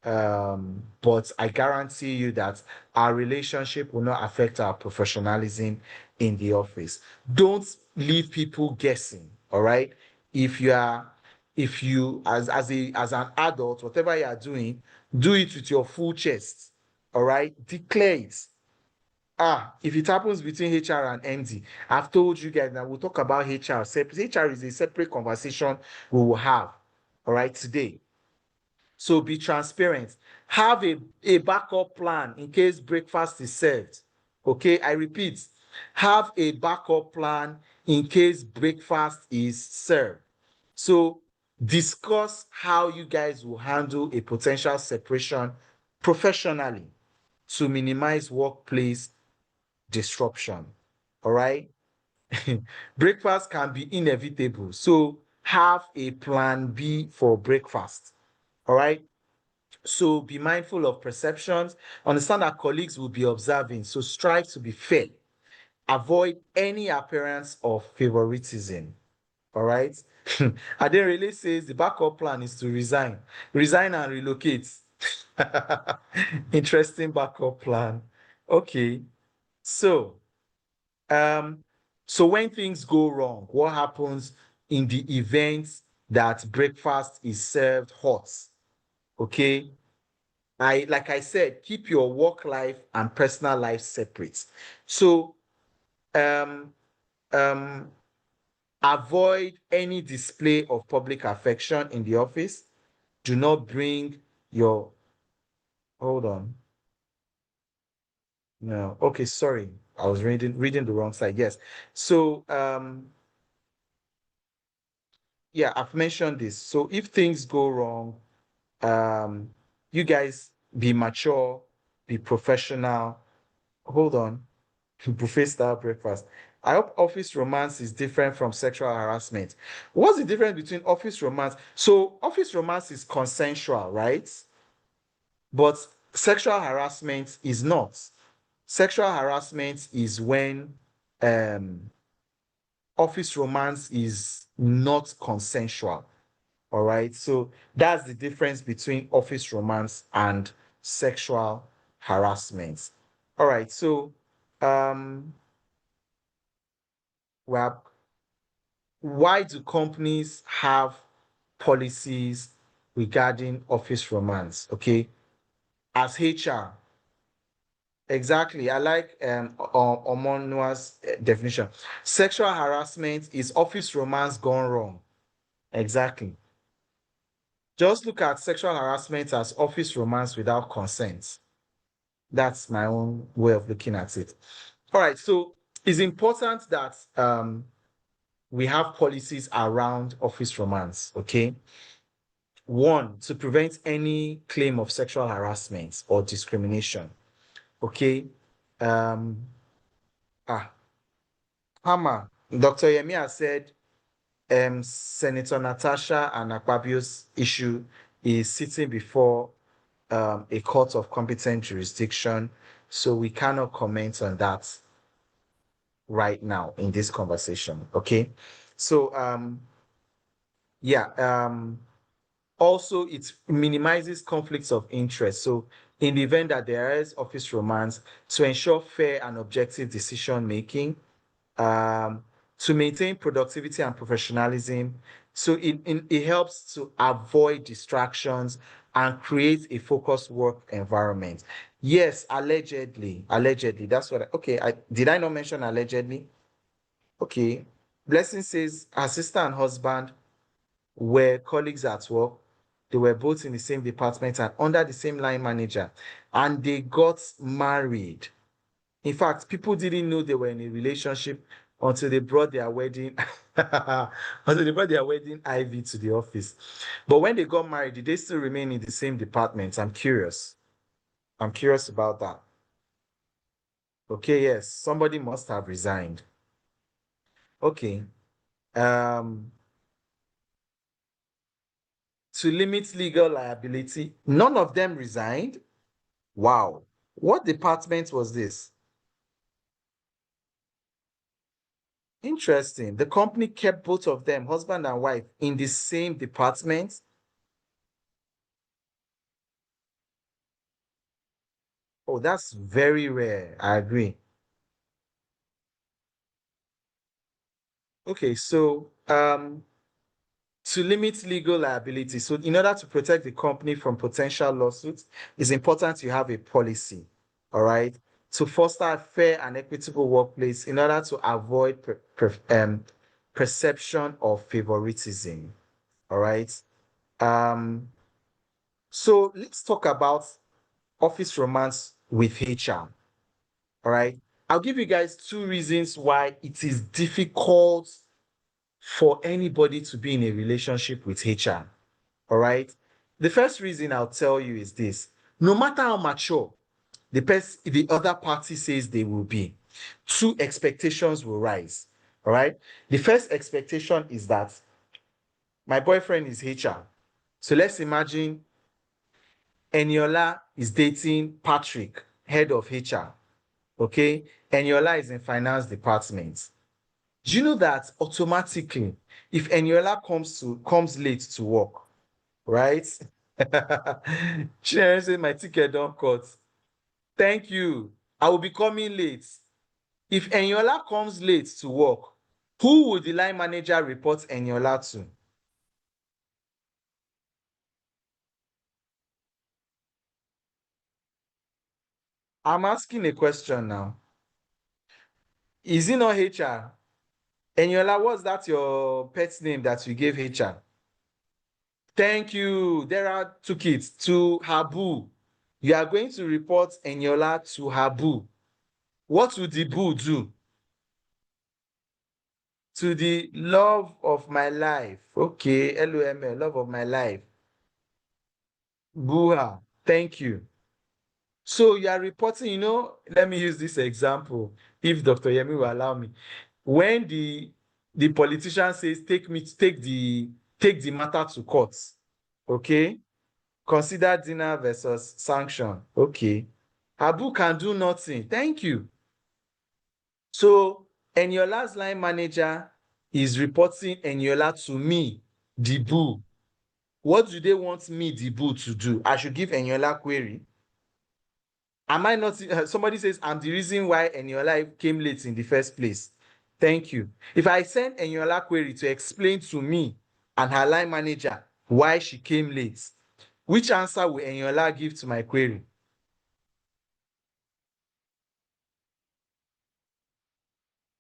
But I guarantee you that our relationship will not affect our professionalism in the office. Don't leave people guessing. All right. If you are, if you as an adult, whatever you are doing, do it with your full chest. All right. Declare it. If it happens between HR and MD, I've told you guys that we'll talk about HR. HR is a separate conversation we will have. All right, today. So be transparent. Have a backup plan in case breakfast is served. Okay, I repeat, have a backup plan in case breakfast is served. So discuss how you guys will handle a potential separation professionally to minimize workplace disruption. All right. Breakfast can be inevitable. So have a plan B for breakfast. All right. So be mindful of perceptions. Understand that colleagues will be observing. So strive to be fair. Avoid any appearance of favoritism. All right. Aderele says the backup plan is to resign. Resign and relocate. Interesting backup plan. Okay. So, um, so when things go wrong, what happens in the event that breakfast is served hot? Okay. Like I said, keep your work life and personal life separate. So um, um, avoid any display of public affection in the office. Do not bring your, hold on. No, okay, sorry. I was reading the wrong side. Yes. So yeah, I've mentioned this. So if things go wrong, you guys be mature, be professional. Hold on. Buffet style breakfast. I hope office romance is different from sexual harassment. What's the difference between office romance? So, office romance is consensual, right? But sexual harassment is not. Sexual harassment is when um, office romance is not consensual. All right. So, that's the difference between office romance and sexual harassment. All right. So, um, well, why do companies have policies regarding office romance? Okay, as HR, exactly. I like Omonua's definition. Sexual harassment is office romance gone wrong. Exactly. Just look at sexual harassment as office romance without consent. That's my own way of looking at it. All right, so it's important that we have policies around office romance, okay? One, to prevent any claim of sexual harassment or discrimination, okay? Um, Hammer, Dr. Yemi has said Senator Natasha and Akpabio's issue is sitting before a court of competent jurisdiction, so we cannot comment on that right now in this conversation, okay? So, yeah, also it minimizes conflicts of interest. So in the event that there is office romance, to ensure fair and objective decision making, to maintain productivity and professionalism. So it helps to avoid distractions and create a focused work environment. Yes, allegedly, that's what did I not mention allegedly? Okay. Blessing says her sister and husband were colleagues at work. They were both in the same department and under the same line manager, and they got married. In fact, people didn't know they were in a relationship until they brought their wedding ivy to the office. But when they got married, did they still remain in the same department? I'm curious. I'm curious about that. Okay, yes, somebody must have resigned. Okay. To limit legal liability, none of them resigned. Wow. What department was this? Interesting. The company kept both of them, husband and wife, in the same department. Oh, that's very rare. I agree. Okay, so to limit legal liability, so in order to protect the company from potential lawsuits, it's important you have a policy, all right, to foster a fair and equitable workplace in order to avoid perception of favoritism, all right. So let's talk about office romance with HR. All right. I'll give you guys two reasons why it is difficult for anybody to be in a relationship with HR. All right. The first reason I'll tell you is this: no matter how mature the other party says they will be, two expectations will rise. All right. The first expectation is that my boyfriend is HR. So let's imagine Eniola is dating Patrick, head of HR. Okay. Eniola is in finance department. Do you know that automatically, if Eniola comes late to work, right? Chinere say my ticket don't cut. Thank you. I will be coming late. If Eniola comes late to work, who would the line manager report Eniola to? I'm asking a question now. Is it not HR? Eniola, what's that your pet's name that you gave HR? Thank you. Dera took it to Habu. You are going to report Eniola to Habu. What would the boo do? To the love of my life. Okay, LOML, love of my life. Booha. Thank you. So you are reporting, let me use this example, if Dr. Yemi will allow me. When the politician says, take the matter to court, okay? Consider dinner versus sanction. Okay. Abu can do nothing. Thank you. So Eniola's line manager is reporting Eniola to me, the boo. What do they want me, the boo, to do? I should give Eniola query. Am I not? Somebody says I'm the reason why Eniola came late in the first place. Thank you. If I send Eniola query to explain to me and her line manager why she came late, which answer will Eniola give to my query?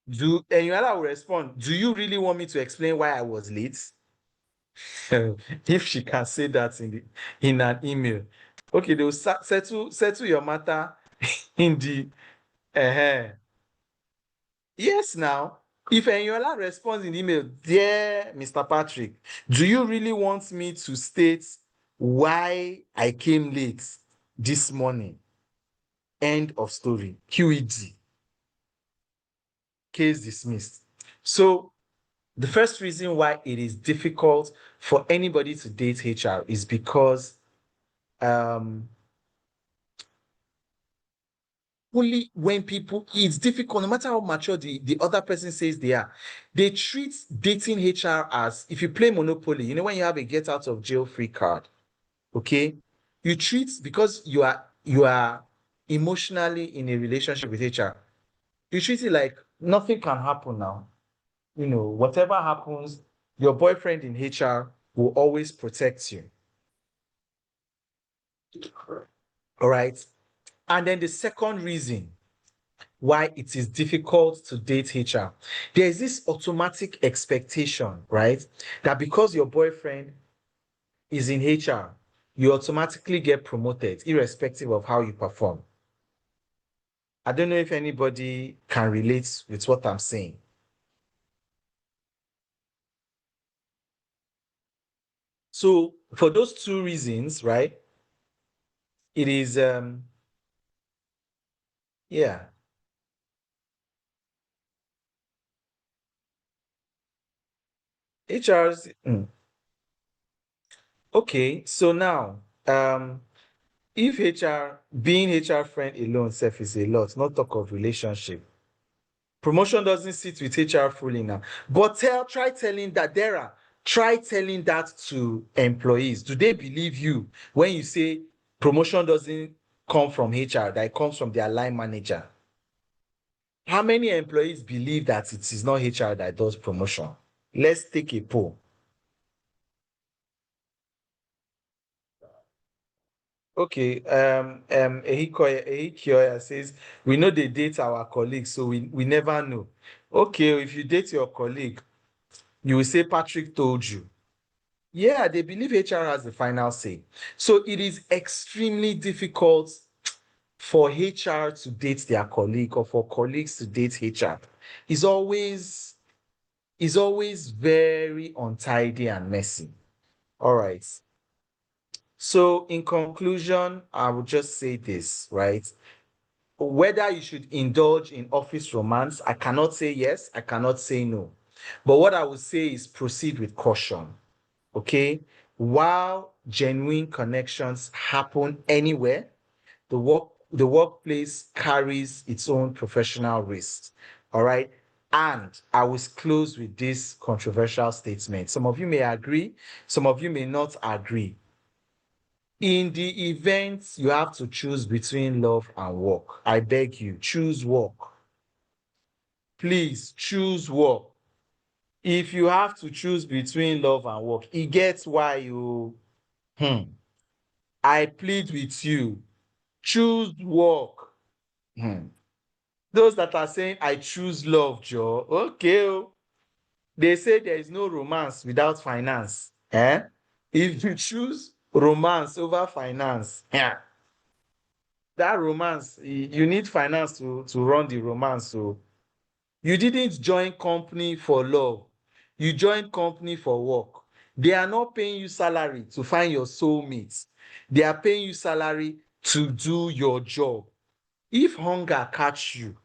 Eniola will respond, do you really want me to explain why I was late? If she can say that in an email. Okay, they will settle your matter in the yes now. If Eniola responds in email, dear Mr. Patrick, do you really want me to state why I came late this morning? End of story. QED. Case dismissed. So the first reason why it is difficult for anybody to date HR is because only when people, it's difficult, no matter how mature the other person says they are, they treat dating HR as, if you play Monopoly, you know, when you have a get out of jail free card, okay? You treat, because you are emotionally in a relationship with HR, you treat it like nothing can happen now. You know, whatever happens, your boyfriend in HR will always protect you. All right. And then the second reason why it is difficult to date HR, there's this automatic expectation, right? That because your boyfriend is in HR, you automatically get promoted, irrespective of how you perform. I don't know if anybody can relate with what I'm saying. So for those two reasons, right, it is, yeah. HR's, okay, so now, if HR, being HR friend alone self is a lot, not talk of relationship. Promotion doesn't sit with HR fully now. But try telling that, Dara, try telling that to employees. Do they believe you when you say promotion doesn't come from HR, that it comes from their line manager? How many employees believe that it is not HR that does promotion? Let's take a poll. Okay, Ehikoya says, we know they date our colleagues, so we never know. Okay, if you date your colleague, you will say Patrick told you. Yeah, they believe HR has the final say. So it is extremely difficult for HR to date their colleague or for colleagues to date HR. It's always very untidy and messy. All right. So in conclusion, I would just say this, right? Whether you should indulge in office romance, I cannot say yes, I cannot say no. But what I would say is proceed with caution. Okay? While genuine connections happen anywhere, the workplace carries its own professional risks. All right. And I will close with this controversial statement. Some of you may agree, some of you may not agree. In the event you have to choose between love and work, I beg you, choose work. Please choose work. If you have to choose between love and work, it gets why you, I plead with you, choose work. Those that are saying, I choose love, Joe, okay. They say there is no romance without finance. If you choose romance over finance, that romance, you need finance to run the romance. So you didn't join company for love. You joined company for work. They are not paying you salary to find your soulmate. They are paying you salary to do your job. If hunger catch you,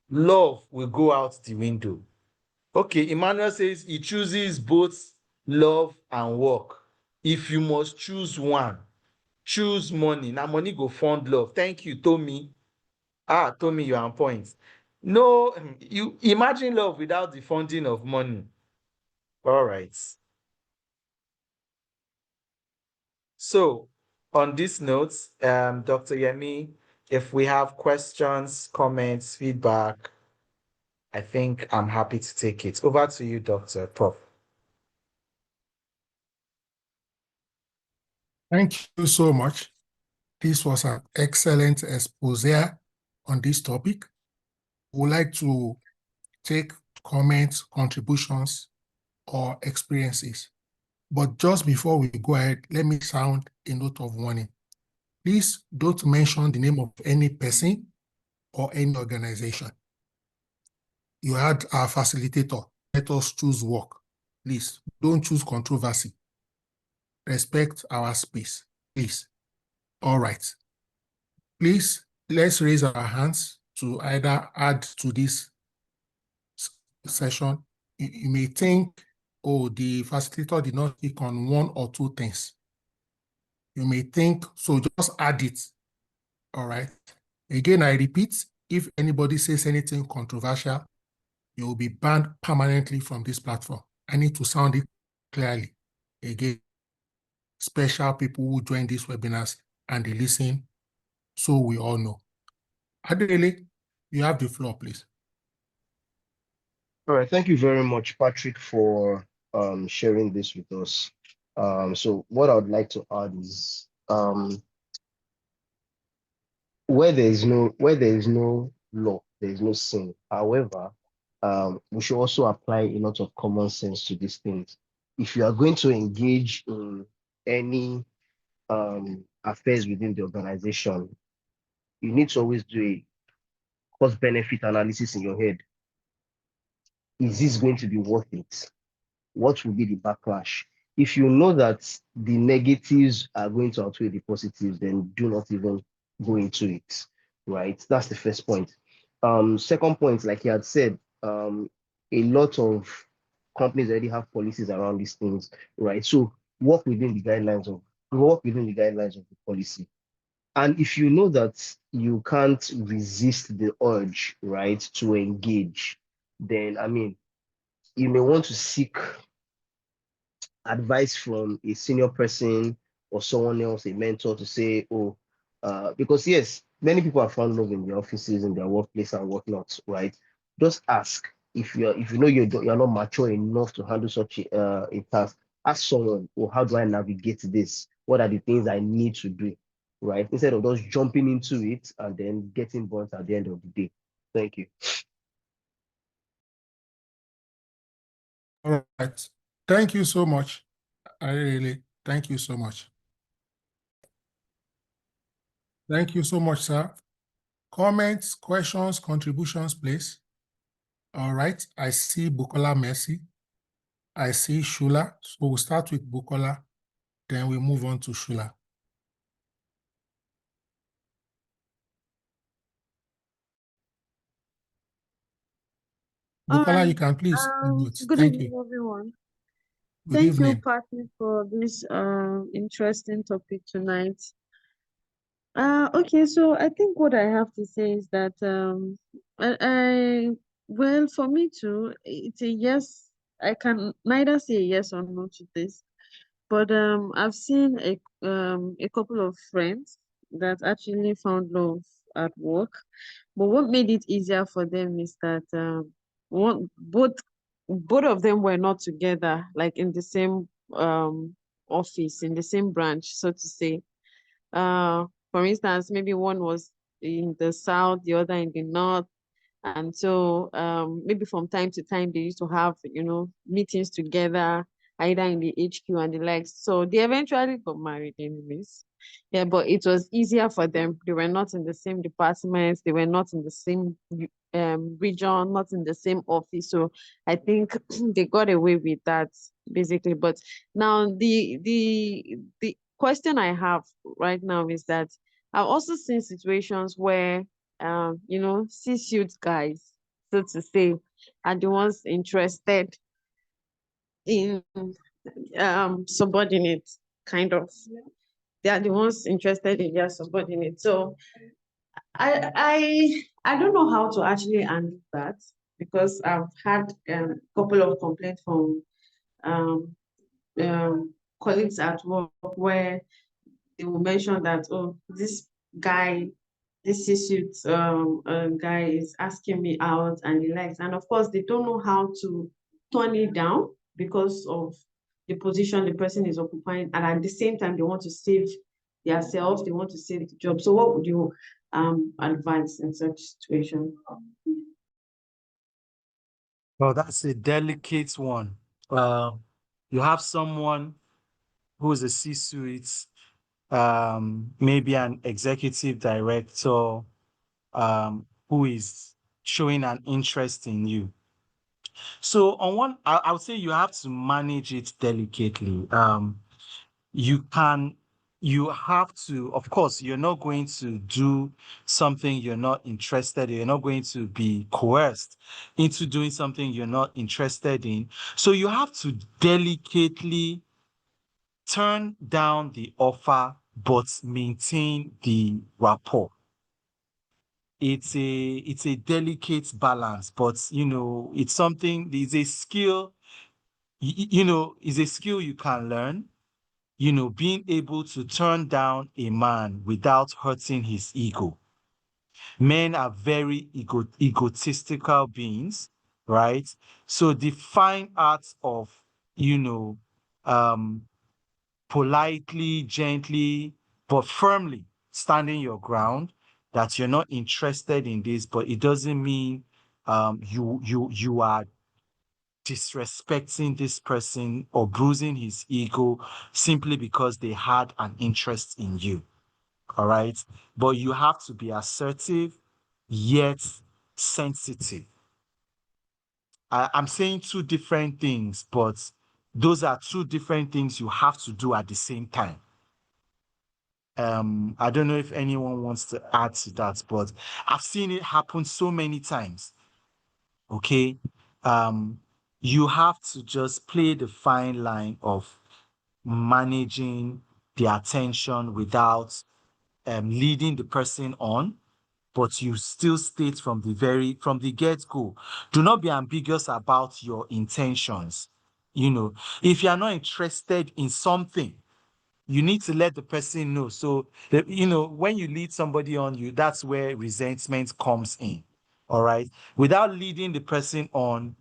love will go out the window. Okay, Emmanuel says he chooses both love and work. If you must choose one, choose money. Now money go fund love. Thank you, Tommy. Tommy, you're on point. No, you imagine love without the funding of money. All right. So on this note, Dr. Yemi, if we have questions, comments, feedback, I think I'm happy to take it. Over to you, Dr. Prof. Thank you so much. This was an excellent expose on this topic. Would like to take comments, contributions, or experiences. But just before we go ahead, let me sound a note of warning. Please don't mention the name of any person or any organization. You had our facilitator. Let us choose work. Please don't choose controversy. Respect our space, please. All right. Please, let's raise our hands to either add to this session. You may think, oh, the facilitator did not speak on one or two things. You may think, so just add it. All right. Again, I repeat, if anybody says anything controversial, you will be banned permanently from this platform. I need to sound it clearly. Again, special people who join these webinars and they listen, so we all know. Adele, you have the floor, please. All right, thank you very much, Patrick, for sharing this with us. So what I would like to add is where there is no law, there is no sin. However, we should also apply a lot of common sense to these things. If you are going to engage in any affairs within the organization, you need to always do a cost-benefit analysis in your head. Is this going to be worth it? What will be the backlash? If you know that the negatives are going to outweigh the positives, then do not even go into it, right? That's the first point. Second point, like he had said, a lot of companies already have policies around these things, right? So work within the guidelines of the policy. And if you know that you can't resist the urge, right, to engage, then I mean, you may want to seek advice from a senior person or someone else, a mentor, to say, oh, because yes, many people are found love in their offices, in their workplace and whatnot, right? Just ask if you know you're not mature enough to handle such a task. Ask someone, oh, how do I navigate this? What are the things I need to do, right? Instead of just jumping into it and then getting burnt at the end of the day. Thank you. All right. Thank you so much. Thank you so much. Thank you so much, sir. Comments, questions, contributions, please. All right. I see Bukola Mercy. I see Shula. So we'll start with Bukola, then we move on to Shula. Bukola, right. you can please. Good Thank evening, you. everyone. Good Thank you, evening. Patrick, for this interesting topic tonight. Okay, so I think what I have to say is that well, for me too, it's a yes. I can neither say yes or no to this, but I've seen a couple of friends that actually found love at work. But what made it easier for them is that one both of them were not together, like in the same office, in the same branch, so to say. For instance, maybe one was in the south, the other in the north. And so maybe from time to time they used to have, meetings together, either in the HQ and the likes. So they eventually got married anyways. Yeah, but it was easier for them. They were not in the same departments, they were not in the same region, not in the same office. So I think they got away with that basically. But now the question I have right now is that I've also seen situations where C-suite guys, so to say, are the ones interested in subordinates, kind of. They are the ones interested in their subordinates. So I don't know how to actually handle that, because I've had a couple of complaints from um, colleagues at work where they will mention that, oh, this guy, this C-suite guy is asking me out and the likes. And of course, they don't know how to turn it down because of the position the person is occupying. And at the same time, they want to save themselves, they want to save the job. So what would you advise in such situation? Well, that's a delicate one. You have someone who's a C-suite, maybe an executive director, who is showing an interest in you. So on one, I would say you have to manage it delicately. You have to, of course, you're not going to do something you're not interested in. You're not going to be coerced into doing something you're not interested in. So you have to delicately turn down the offer, but maintain the rapport. It's a delicate balance, but it's something, it's a skill, it's a skill you can learn, being able to turn down a man without hurting his ego. Men are very egotistical beings, right? So the fine art of, um, politely, gently, but firmly standing your ground that you're not interested in this, but it doesn't mean you are disrespecting this person or bruising his ego simply because they had an interest in you. All right. But you have to be assertive yet sensitive. I'm saying two different things, but those are two different things you have to do at the same time. I don't know if anyone wants to add to that, but I've seen it happen so many times. Okay. You have to just play the fine line of managing the attention without leading the person on, but you still state from the get-go. Do not be ambiguous about your intentions. If you're not interested in something, you need to let the person know. So, when you lead somebody on you, that's where resentment comes in. All right. Without leading the person on,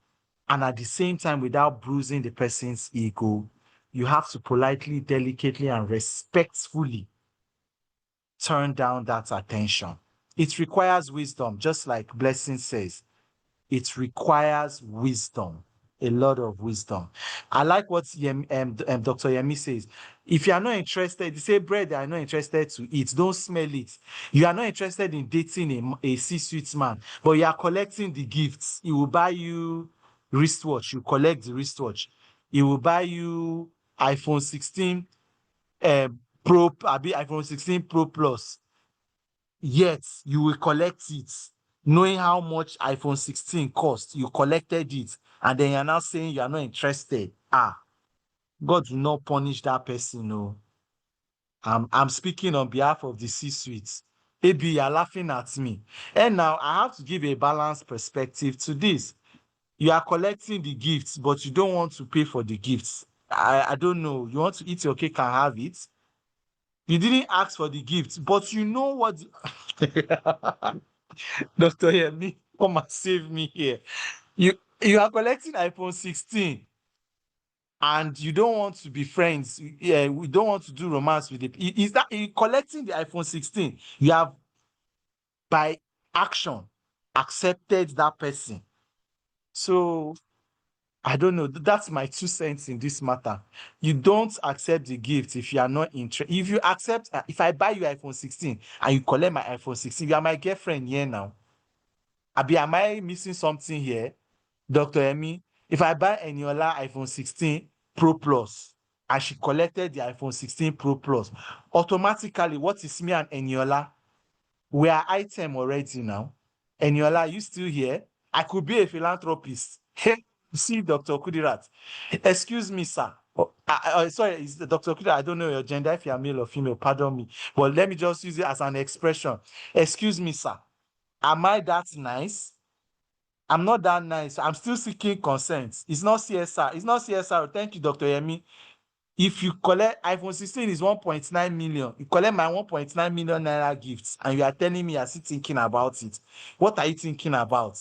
and at the same time, without bruising the person's ego, you have to politely, delicately, and respectfully turn down that attention. It requires wisdom, just like Blessing says. It requires wisdom, a lot of wisdom. I like what Dr. Yemi says. If you are not interested, say bread they are not interested to eat, don't smell it. You are not interested in dating a C-suite man, but you are collecting the gifts. He will buy you wristwatch, you collect the wristwatch. He will buy you iPhone 16 Pro, iPhone 16 Pro Plus. Yet you will collect it, knowing how much iPhone 16 cost. You collected it, and then you're now saying you are not interested. God will not punish that person. No, I'm speaking on behalf of the C-suite. Maybe you're laughing at me. And now I have to give a balanced perspective to this. You are collecting the gifts, but you don't want to pay for the gifts. I don't know. You want to eat your cake and have it. You didn't ask for the gifts, but you know what? Dr. Yemi, come and save me here. You are collecting iPhone 16 and you don't want to be friends. Yeah, we don't want to do romance with it. Is that you collecting the iPhone 16? You have by action accepted that person. So I don't know. That's my 2 cents in this matter. You don't accept the gift if you are not interested. If you accept, if I buy you iPhone 16 and you collect my iPhone 16, you are my girlfriend here now. Am I missing something here, Dr. Emi? If I buy Eniola iPhone 16 Pro Plus and she collected the iPhone 16 Pro Plus, automatically, what is me and Eniola? We are item already now. Eniola, are you still here? I could be a philanthropist. Hey, see, Dr. Kudirat. Excuse me, sir. Sorry, it's Dr. Kudirat. I don't know your gender, if you are male or female, pardon me. But let me just use it as an expression. Excuse me, sir. Am I that nice? I'm not that nice. I'm still seeking consent. It's not CSR. It's not CSR. Thank you, Dr. Yemi. If you collect iPhone 16 is 1.9 million, you collect my 1.9 million naira gifts, and you are telling me you're still thinking about it. What are you thinking about?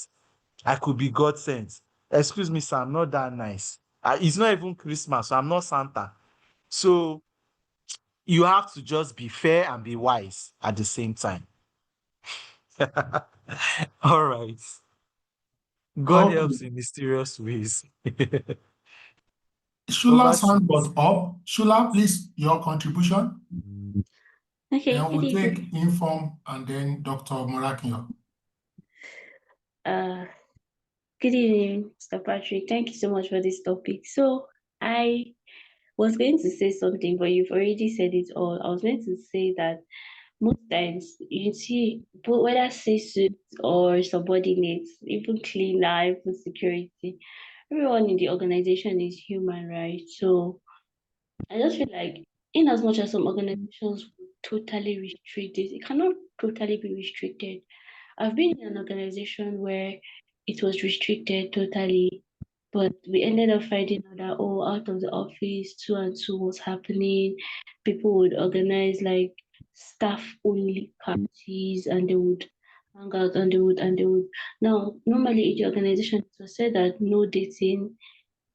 I could be God sent. Excuse me, sir, I'm not that nice. It's not even Christmas, so I'm not Santa. So you have to just be fair and be wise at the same time. All right. God Oh, helps in mysterious ways. Shula's Over hand was up. Shula, please, your contribution. Okay, Then good we'll evening. take Inform and then Dr. Morakinyo. Uh, Good evening, Mr. Patrick. Thank you so much for this topic. So I was going to say something, but you've already said it all. I was going to say that most times you see, whether say suits or subordinates, even cleaner, even security, everyone in the organization is human, right? So I just feel like, in as much as some organizations would totally restrict this, it cannot totally be restricted. I've been in an organization where it was restricted totally, but we ended up finding out that, oh, out of the office, two and two was happening. People would organize like staff only parties and they would hang out and they would. Now, normally in the organization, it was said that no dating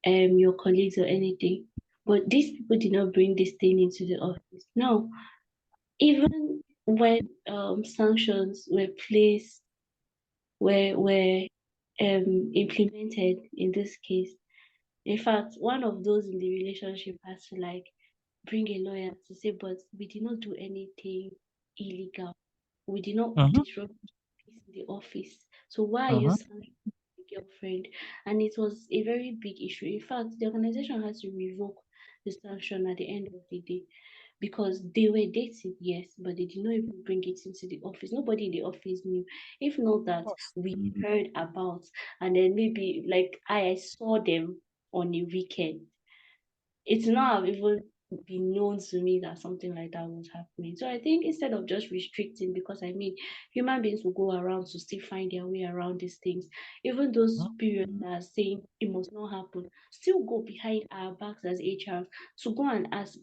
your colleagues or anything. But these people did not bring this thing into the office. Now, even when sanctions were placed, were implemented in this case. In fact, one of those in the relationship has to like bring a lawyer to say, but we did not do anything illegal. We did not disrupt peace in the office. So why are you sanctioning your girlfriend? And it was a very big issue. In fact, the organization has to revoke the sanction at the end of the day because they were dating, yes, but they did not even bring it into the office. Nobody in the office knew. If not that we heard about, and then maybe like I saw them on a weekend. It's not even been known to me that something like that was happening. So I think instead of just restricting, because I mean, human beings will go around to still find their way around these things. Even those periods that are saying it must not happen, still go behind our backs as HR to go and ask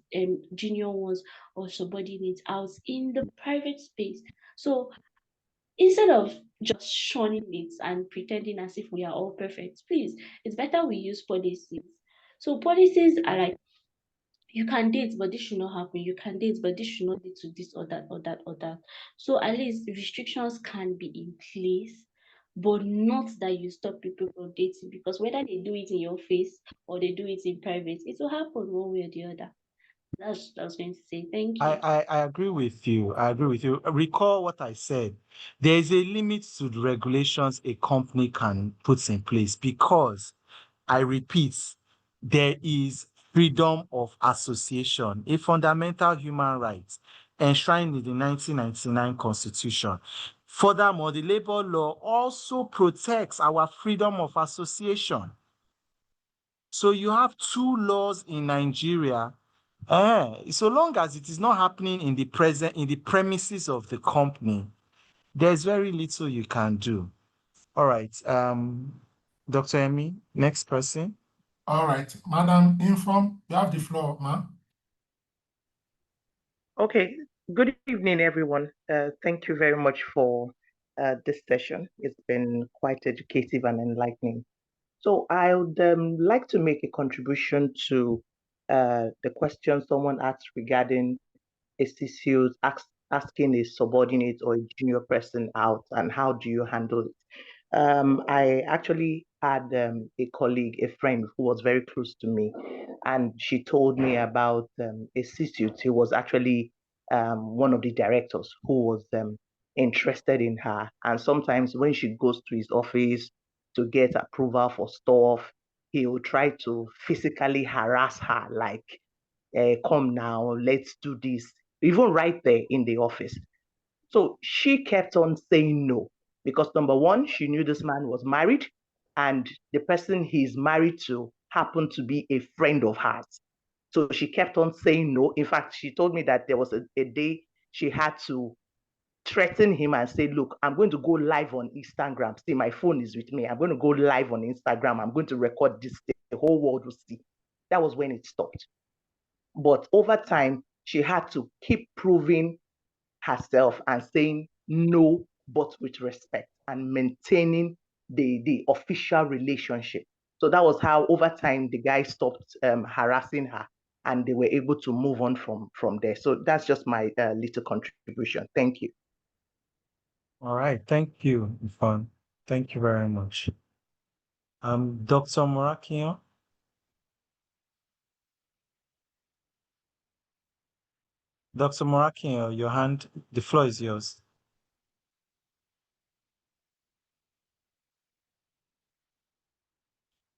junior ones or subordinates out in the private space. So instead of just shunning it and pretending as if we are all perfect, please, it's better we use policies. So policies are like, you can date, but this should not happen. You can date, but this should not lead to this or that or that or that. So at least restrictions can be in place, but not that you stop people from dating, because whether they do it in your face or they do it in private, it will happen one way or the other. That's what I was going to say. Thank you. I agree with you. I agree with you. Recall what I said. There is a limit to the regulations a company can put in place because, I repeat, there is freedom of association, a fundamental human right enshrined in the 1999 Constitution. Furthermore, the labor law also protects our freedom of association. So you have two laws in Nigeria. So long as it is not happening in the premises of the company, there's very little you can do. All right. Dr. Emi, next person. All right, Madam Inform, you have the floor, ma'am. Okay, good evening, everyone. Thank you very much for this session. It's been quite educative and enlightening. So I would like to make a contribution to the question someone asked regarding CCUs asking a subordinate or a junior person out, and how do you handle it? I actually had a colleague, a friend who was very close to me, and she told me about a CCU. He was actually one of the directors who was interested in her. And sometimes when she goes to his office to get approval for stuff, he will try to physically harass her, like, come now, let's do this, even right there in the office. So she kept on saying no, because number one, she knew this man was married, and the person he's married to happened to be a friend of hers. So she kept on saying no. In fact, she told me that there was a day she had to threaten him and say, look, I'm going to go live on Instagram. See, my phone is with me. I'm going to go live on Instagram. I'm going to record this. The whole world will see. That was when it stopped. But over time, she had to keep proving herself and saying no, but with respect, and maintaining the official relationship. So that was how over time the guy stopped harassing her, and they were able to move on from there. So that's just my little contribution. Thank you. All right. Thank you, Ifan. Thank you very much. Dr. Morakinyo. Dr. Morakinyo, your hand, the floor is yours.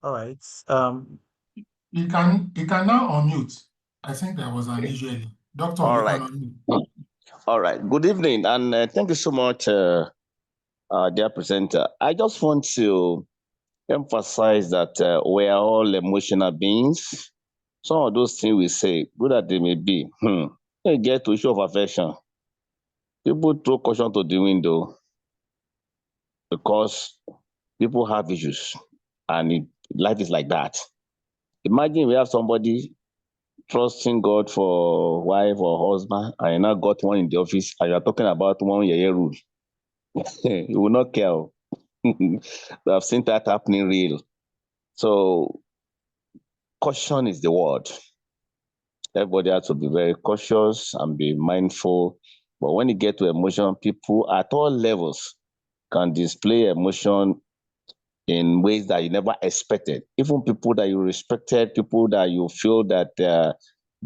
All right. You can now unmute. I think there was an issue earlier. Doctor, All you right. can unmute. All right. Good evening, and thank you so much, dear presenter. I just want to emphasize that we are all emotional beings. Some of those things we say, good as they may be, they get to issue of affection. People throw caution to the window because people have issues, and life is like that. Imagine we have somebody trusting God for wife or husband, and you now got one in the office, and you are talking about one year rule. You will not care. I've seen that happening real. So caution is the word. Everybody has to be very cautious and be mindful. But when you get to emotion, people at all levels can display emotion in ways that you never expected. Even people that you respected, people that you feel that they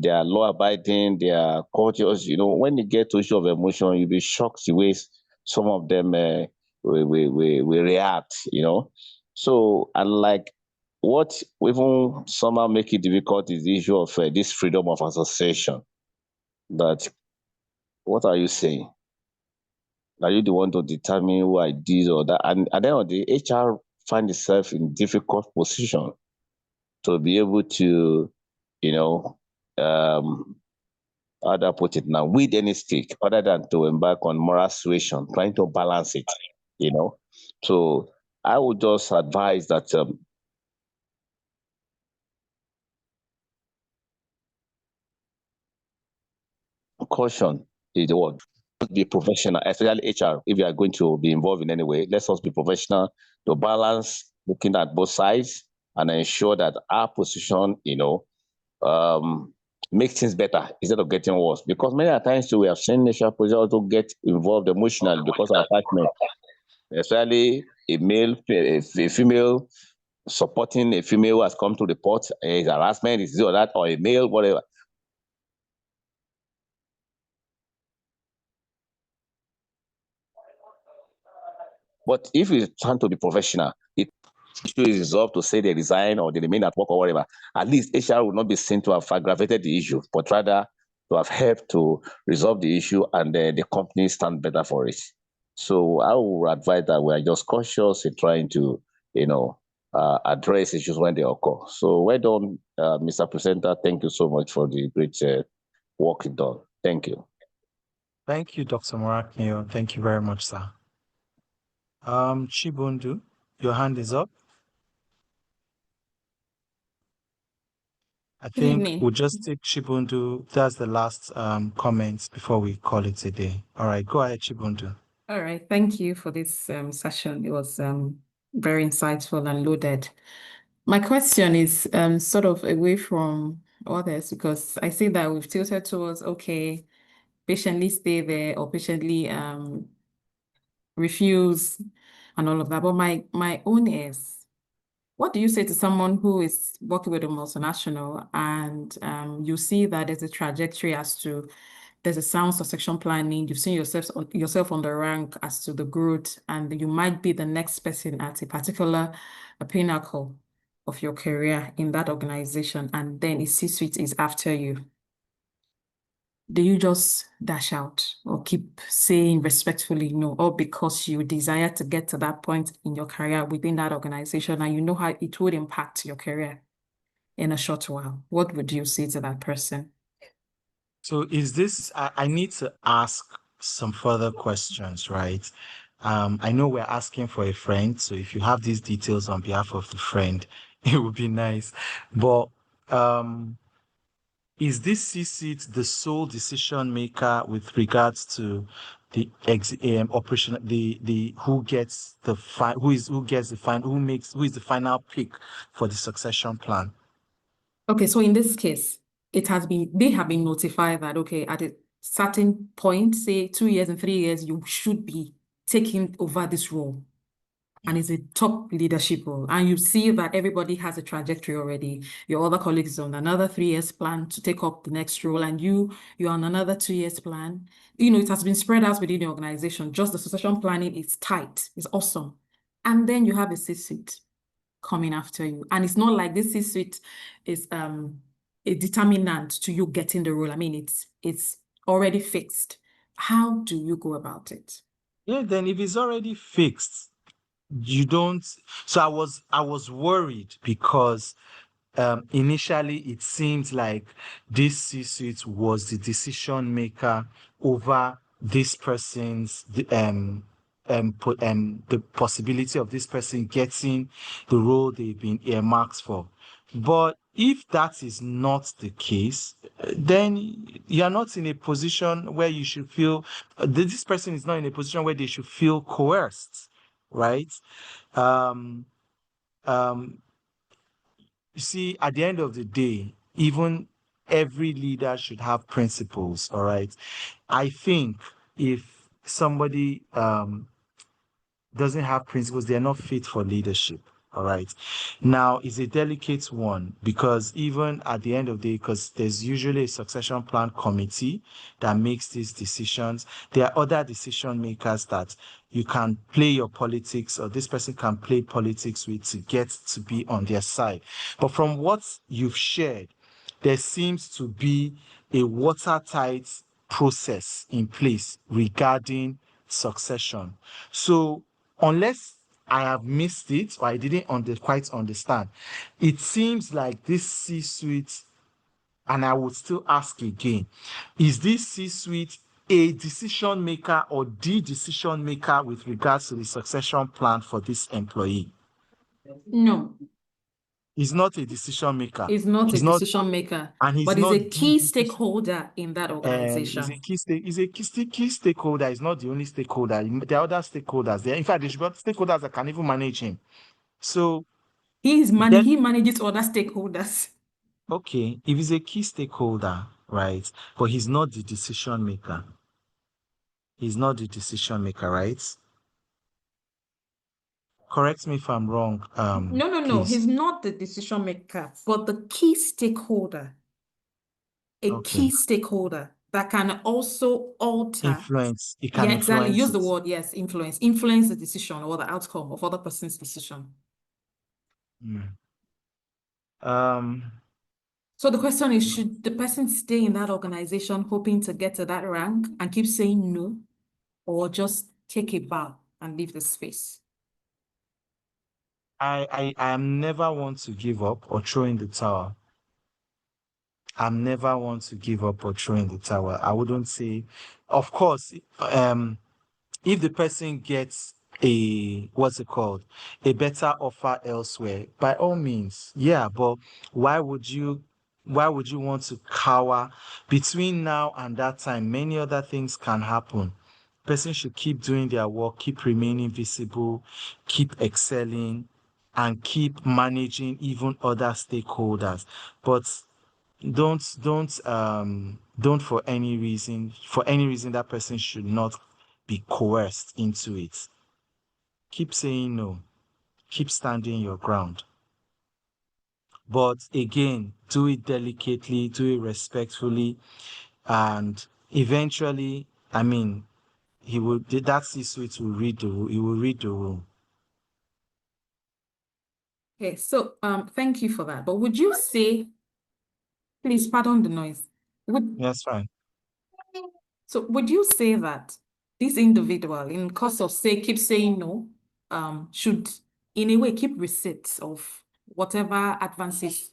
are law-abiding, they are courteous. When you get to issue of emotion, you'll be shocked the ways some of them we react. So, unlike what even somehow make it difficult is the issue of this freedom of association. That what are you saying? Are you the one to determine who I did or that? And at the end of the day, HR find itself in difficult position to be able to, how do I put it now, with any stake, other than to embark on moral suasion, trying to balance it, So I would just advise that caution is the word. Be professional, especially HR. If you are going to be involved in any way, let us be professional to balance, looking at both sides and ensure that our position, make things better instead of getting worse. Because many times too, we have seen HR position also get involved emotionally because of attachment, especially a female supporting a female who has come to report is harassment, is this or that, or a male, whatever. But if you trying to be professional, it issue is resolved to say they resign or they remain at work or whatever, at least HR will not be seen to have aggravated the issue, but rather to have helped to resolve the issue and the company stand better for it. So I would advise that we are just cautious in trying to, address issues when they occur. So well done, Mr. Presenter. Thank you so much for the great work you've done. Thank you. Thank you, Dr. Morakinyo. Thank you very much, sir. Chibundu, your hand is up. I think evening. we'll just take Chibundu. That's the last comments before we call it a day. All right, go ahead, Chibundu. All right, thank you for this session. It was very insightful and loaded. My question is sort of away from others because I see that we've tilted towards, okay, patiently stay there or patiently refuse and all of that. But my own is, what do you say to someone who is working with a multinational and you see that there's a trajectory as to there's a sound succession planning, you've seen yourself on the rank as to the growth, and you might be the next person at a particular pinnacle of your career in that organization, and then a C-suite is after you. Do you just dash out or keep saying respectfully no, or because you desire to get to that point in your career within that organization and you know how it would impact your career in a short while? What would you say to that person? So is this, I need to ask some further questions, right? I know we're asking for a friend, so if you have these details on behalf of the friend, it would be nice. But is this C-suite the sole decision maker with regards to the operation, who is the final pick for the succession plan? Okay, so in this case, they have been notified that, okay, at a certain point, say 2 years and 3 years, you should be taking over this role. and it's a top leadership role, and you see that everybody has a trajectory already. Your other colleagues on another 3 years plan to take up the next role, and you're on another 2 years plan. It has been spread out within the organization. Just the succession planning is tight. It's awesome. And then you have a C-suite coming after you. And it's not like this C-suite is a determinant to you getting the role. I mean, it's already fixed. How do you go about it? Yeah, then if it's already fixed, you don't. So I was worried because initially it seemed like this C-suite was the decision maker over this person's the possibility of this person getting the role they've been earmarked for. But if that is not the case, then you're not in a position where you should feel this person is not in a position where they should feel coerced, right? You see, at the end of the day, even every leader should have principles, all right? I think if somebody doesn't have principles, they're not fit for leadership. All right. Now, it's a delicate one because even at the end of the day, because there's usually a succession plan committee that makes these decisions, there are other decision makers that you can play your politics, or this person can play politics with to get to be on their side. But from what you've shared, there seems to be a watertight process in place regarding succession. So unless I have missed it or I didn't quite understand, it seems like this C-suite, and I would still ask again, is this C-suite a decision maker or the decision maker with regards to the succession plan for this employee? No, He's not a decision maker. he's not He's a not, decision maker, and he's but he's not a key the stakeholder in that organization. he's a key stakeholder. He's not the only stakeholder. There are other stakeholders there. In fact, there should be stakeholders that can even manage him. So He then, manages other stakeholders. okay, if he's a key stakeholder, right, but he's not the decision maker. He's not the decision maker, right? Correct me if I'm wrong. No, Please. he's not the decision maker, but the key stakeholder. A Okay. key stakeholder that can also alter. Influence. He can Yeah, exactly. influence Use the it. word, yes, influence. Influence the decision or the outcome of other person's decision. So the question is, should the person stay in that organization hoping to get to that rank and keep saying no, or just take a bow and leave the space? I am never one to give up or throw in the towel. I'm never one to give up or throw in the towel. I wouldn't say, of course, if the person gets a better offer elsewhere, by all means, yeah. But why would you want to cower? Between now and that time, many other things can happen. Person should keep doing their work, keep remaining visible, keep excelling, and keep managing even other stakeholders. But don't for any reason that person should not be coerced into it. Keep saying no, keep standing your ground, but again, do it delicately, do it respectfully, and eventually, I mean, that C-suite will read the room. Okay, so thank you for that. But would you say, please pardon the noise. That's fine. So would you say that this individual, in course of keep saying no, should in a way keep receipts of whatever advances,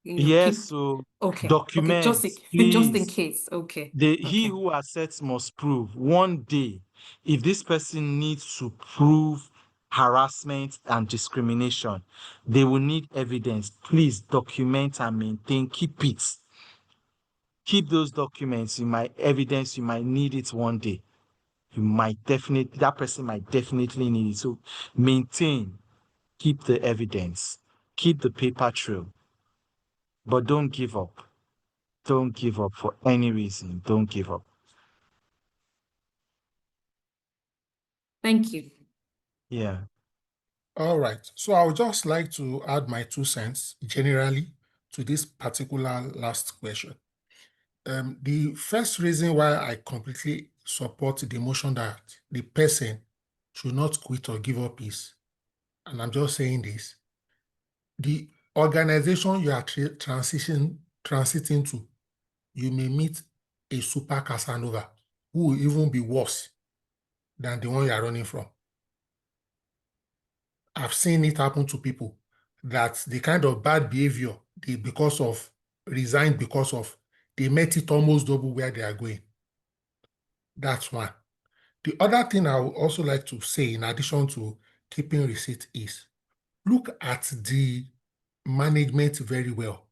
Yes, so document, just in please. case. Okay. He who assets must prove. One day, if this person needs to prove harassment and discrimination, they will need evidence. Please document and maintain, keep it. Keep those documents. You might need it one day. That person might definitely need it. So maintain, keep the evidence, keep the paper trail, but don't give up. Don't give up for any reason. Don't give up. Thank you. Yeah. All right. So I would just like to add my 2 cents generally to this particular last question. The first reason why I completely support the motion that the person should not quit or give up is, and I'm just saying this, the organization you are transiting to, you may meet a super Casanova who will even be worse than the one you are running from. I've seen it happen to people that the kind of bad behavior they resigned because of, they met it almost double where they are going. That's one. The other thing I would also like to say, in addition to keeping receipt, is look at the management very well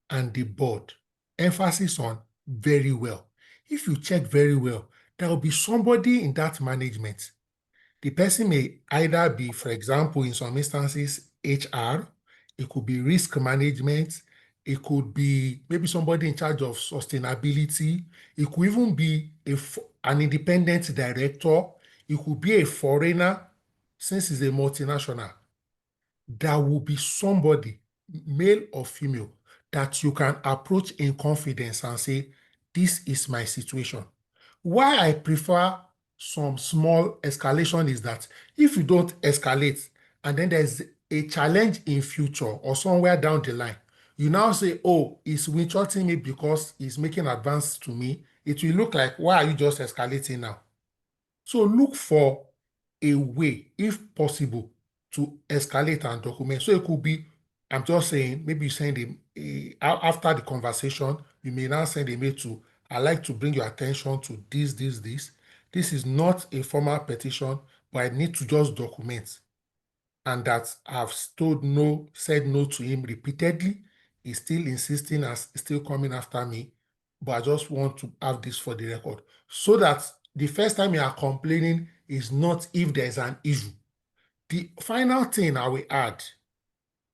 and the board. Emphasis on very well. If you check very well, there will be somebody in that management. The person may either be, for example, in some instances, HR, it could be risk management, it could be maybe somebody in charge of sustainability, it could even be an independent director, it could be a foreigner, since it's a multinational. There will be somebody, male or female, that you can approach in confidence and say, this is my situation. Why I prefer some small escalation is that if you don't escalate and then there's a challenge in future or somewhere down the line, you now say, oh, he's withholding me because he's making advance to me. It will look like, why are you just escalating now? So look for a way, if possible, to escalate and document. So it could be, I'm just saying, maybe you send after the conversation, you may now send a mail to, I'd like to bring your attention to this. This is not a formal petition, but I need to just document. And that I've said no to him repeatedly. He's still insisting and still coming after me. But I just want to have this for the record, so that the first time you are complaining is not if there's an issue. The final thing I will add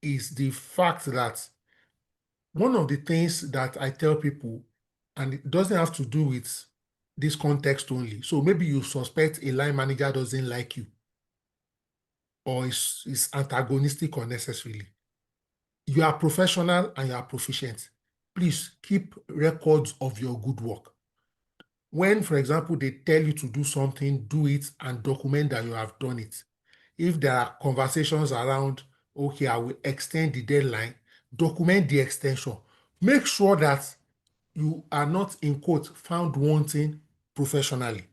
is the fact that one of the things that I tell people, and it doesn't have to do with this context only. So maybe you suspect a line manager doesn't like you or is antagonistic unnecessarily. You are professional and you are proficient. Please keep records of your good work. When, for example, they tell you to do something, do it and document that you have done it. If there are conversations around, okay, I will extend the deadline, document the extension. Make sure that you are not, in quote, found wanting professionally.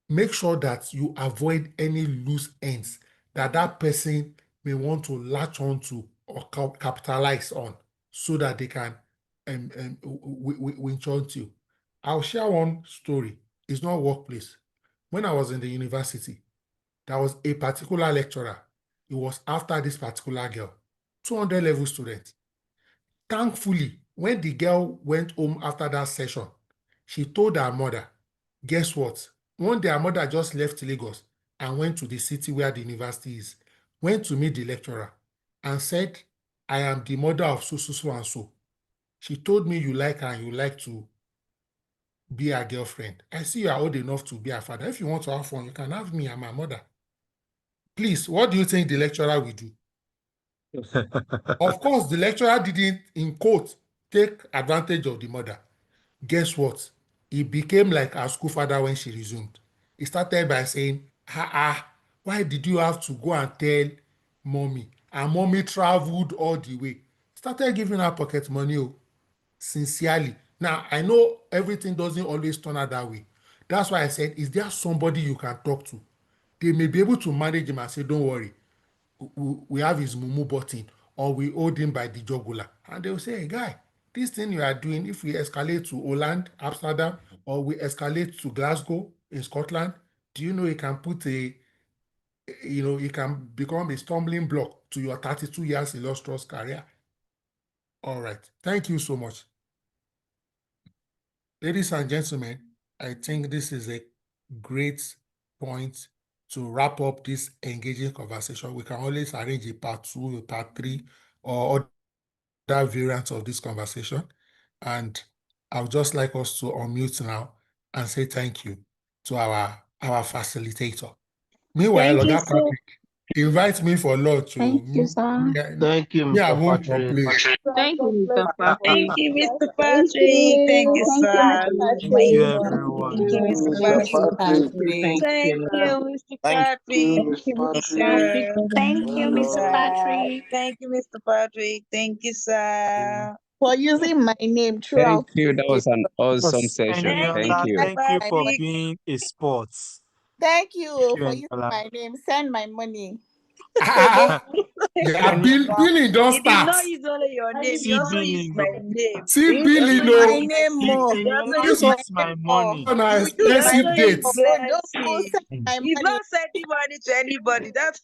Make sure that you avoid any loose ends that person may want to latch on to or capitalize on, so that they can winch on you. I'll share one story. It's not workplace. When I was in the university, there was a particular lecturer. It was after this particular girl, 200 level student. Thankfully, when the girl went home after that session, she told her mother, guess what? One day her mother just left Lagos and went to the city where the university is, went to meet the lecturer and said, I am the mother of so and so. She told me you like her and you like to be her girlfriend. I see you are old enough to be her father. If you want to have fun, you can have me and my mother. Please, what do you think the lecturer will do? Of course, the lecturer didn't, in quote, take advantage of the mother. Guess what? He became like her school father when she resumed. He started by saying, why did you have to go and tell mommy? And mommy traveled all the way. Started giving her pocket money, sincerely. Now, I know everything doesn't always turn out that way. That's why I said, is there somebody you can talk to? They may be able to manage him and say, don't worry, we have his mumu button, or we hold him by the jugular. And they'll say, hey, guy, this thing you are doing, if we escalate to Holland, Amsterdam, or we escalate to Glasgow in Scotland, do you know it can it can become a stumbling block to your 32 years illustrious career? All right. Thank you so much. Ladies and gentlemen, I think this is a great point to wrap up this engaging conversation. We can always arrange a part 2, a part 3, or other variants of this conversation. And I would just like us to unmute now and say thank you to our facilitator. Meanwhile, Thank you Oga so Patrick, invite me for lunch. Thank you, sir. Thank you, Me, I Mr. won't Patrick. complain. Thank you, Mr. Thank Patrick. you, Mr. Thank Patrick. you. Thank you, Thank you, sir. Mr. My Thank you, Patrick. everyone. thank you, Mr. Thank Patrick. you, Thank Patrick. you. Thank you, Mr. Thank you, Patrick. Miss Thank you, Mr. Patrick. Patrick, Sir. for the Thank you, Well Mr. done. Sir. Patrick. Thank you, Mr. Patrick. Thank you, sir. for using my name Thank throughout you. That today. was an awesome Yes, session. Thank Thank you, Eniola, you. Mr. thank you for Patrick. being a sport. Thank Thank you you, for using Eniola. my name. Send my money. Billy don't He did not start. use only your name. He See also used billing. my name. See You He should Billy also use my used no. my name seed. more. He also Eniola Use used my This my needs name my more. money. on an You use he my expensive also name used more. date. Bro, my don't seed. send my He's money. not sending money to anybody. That's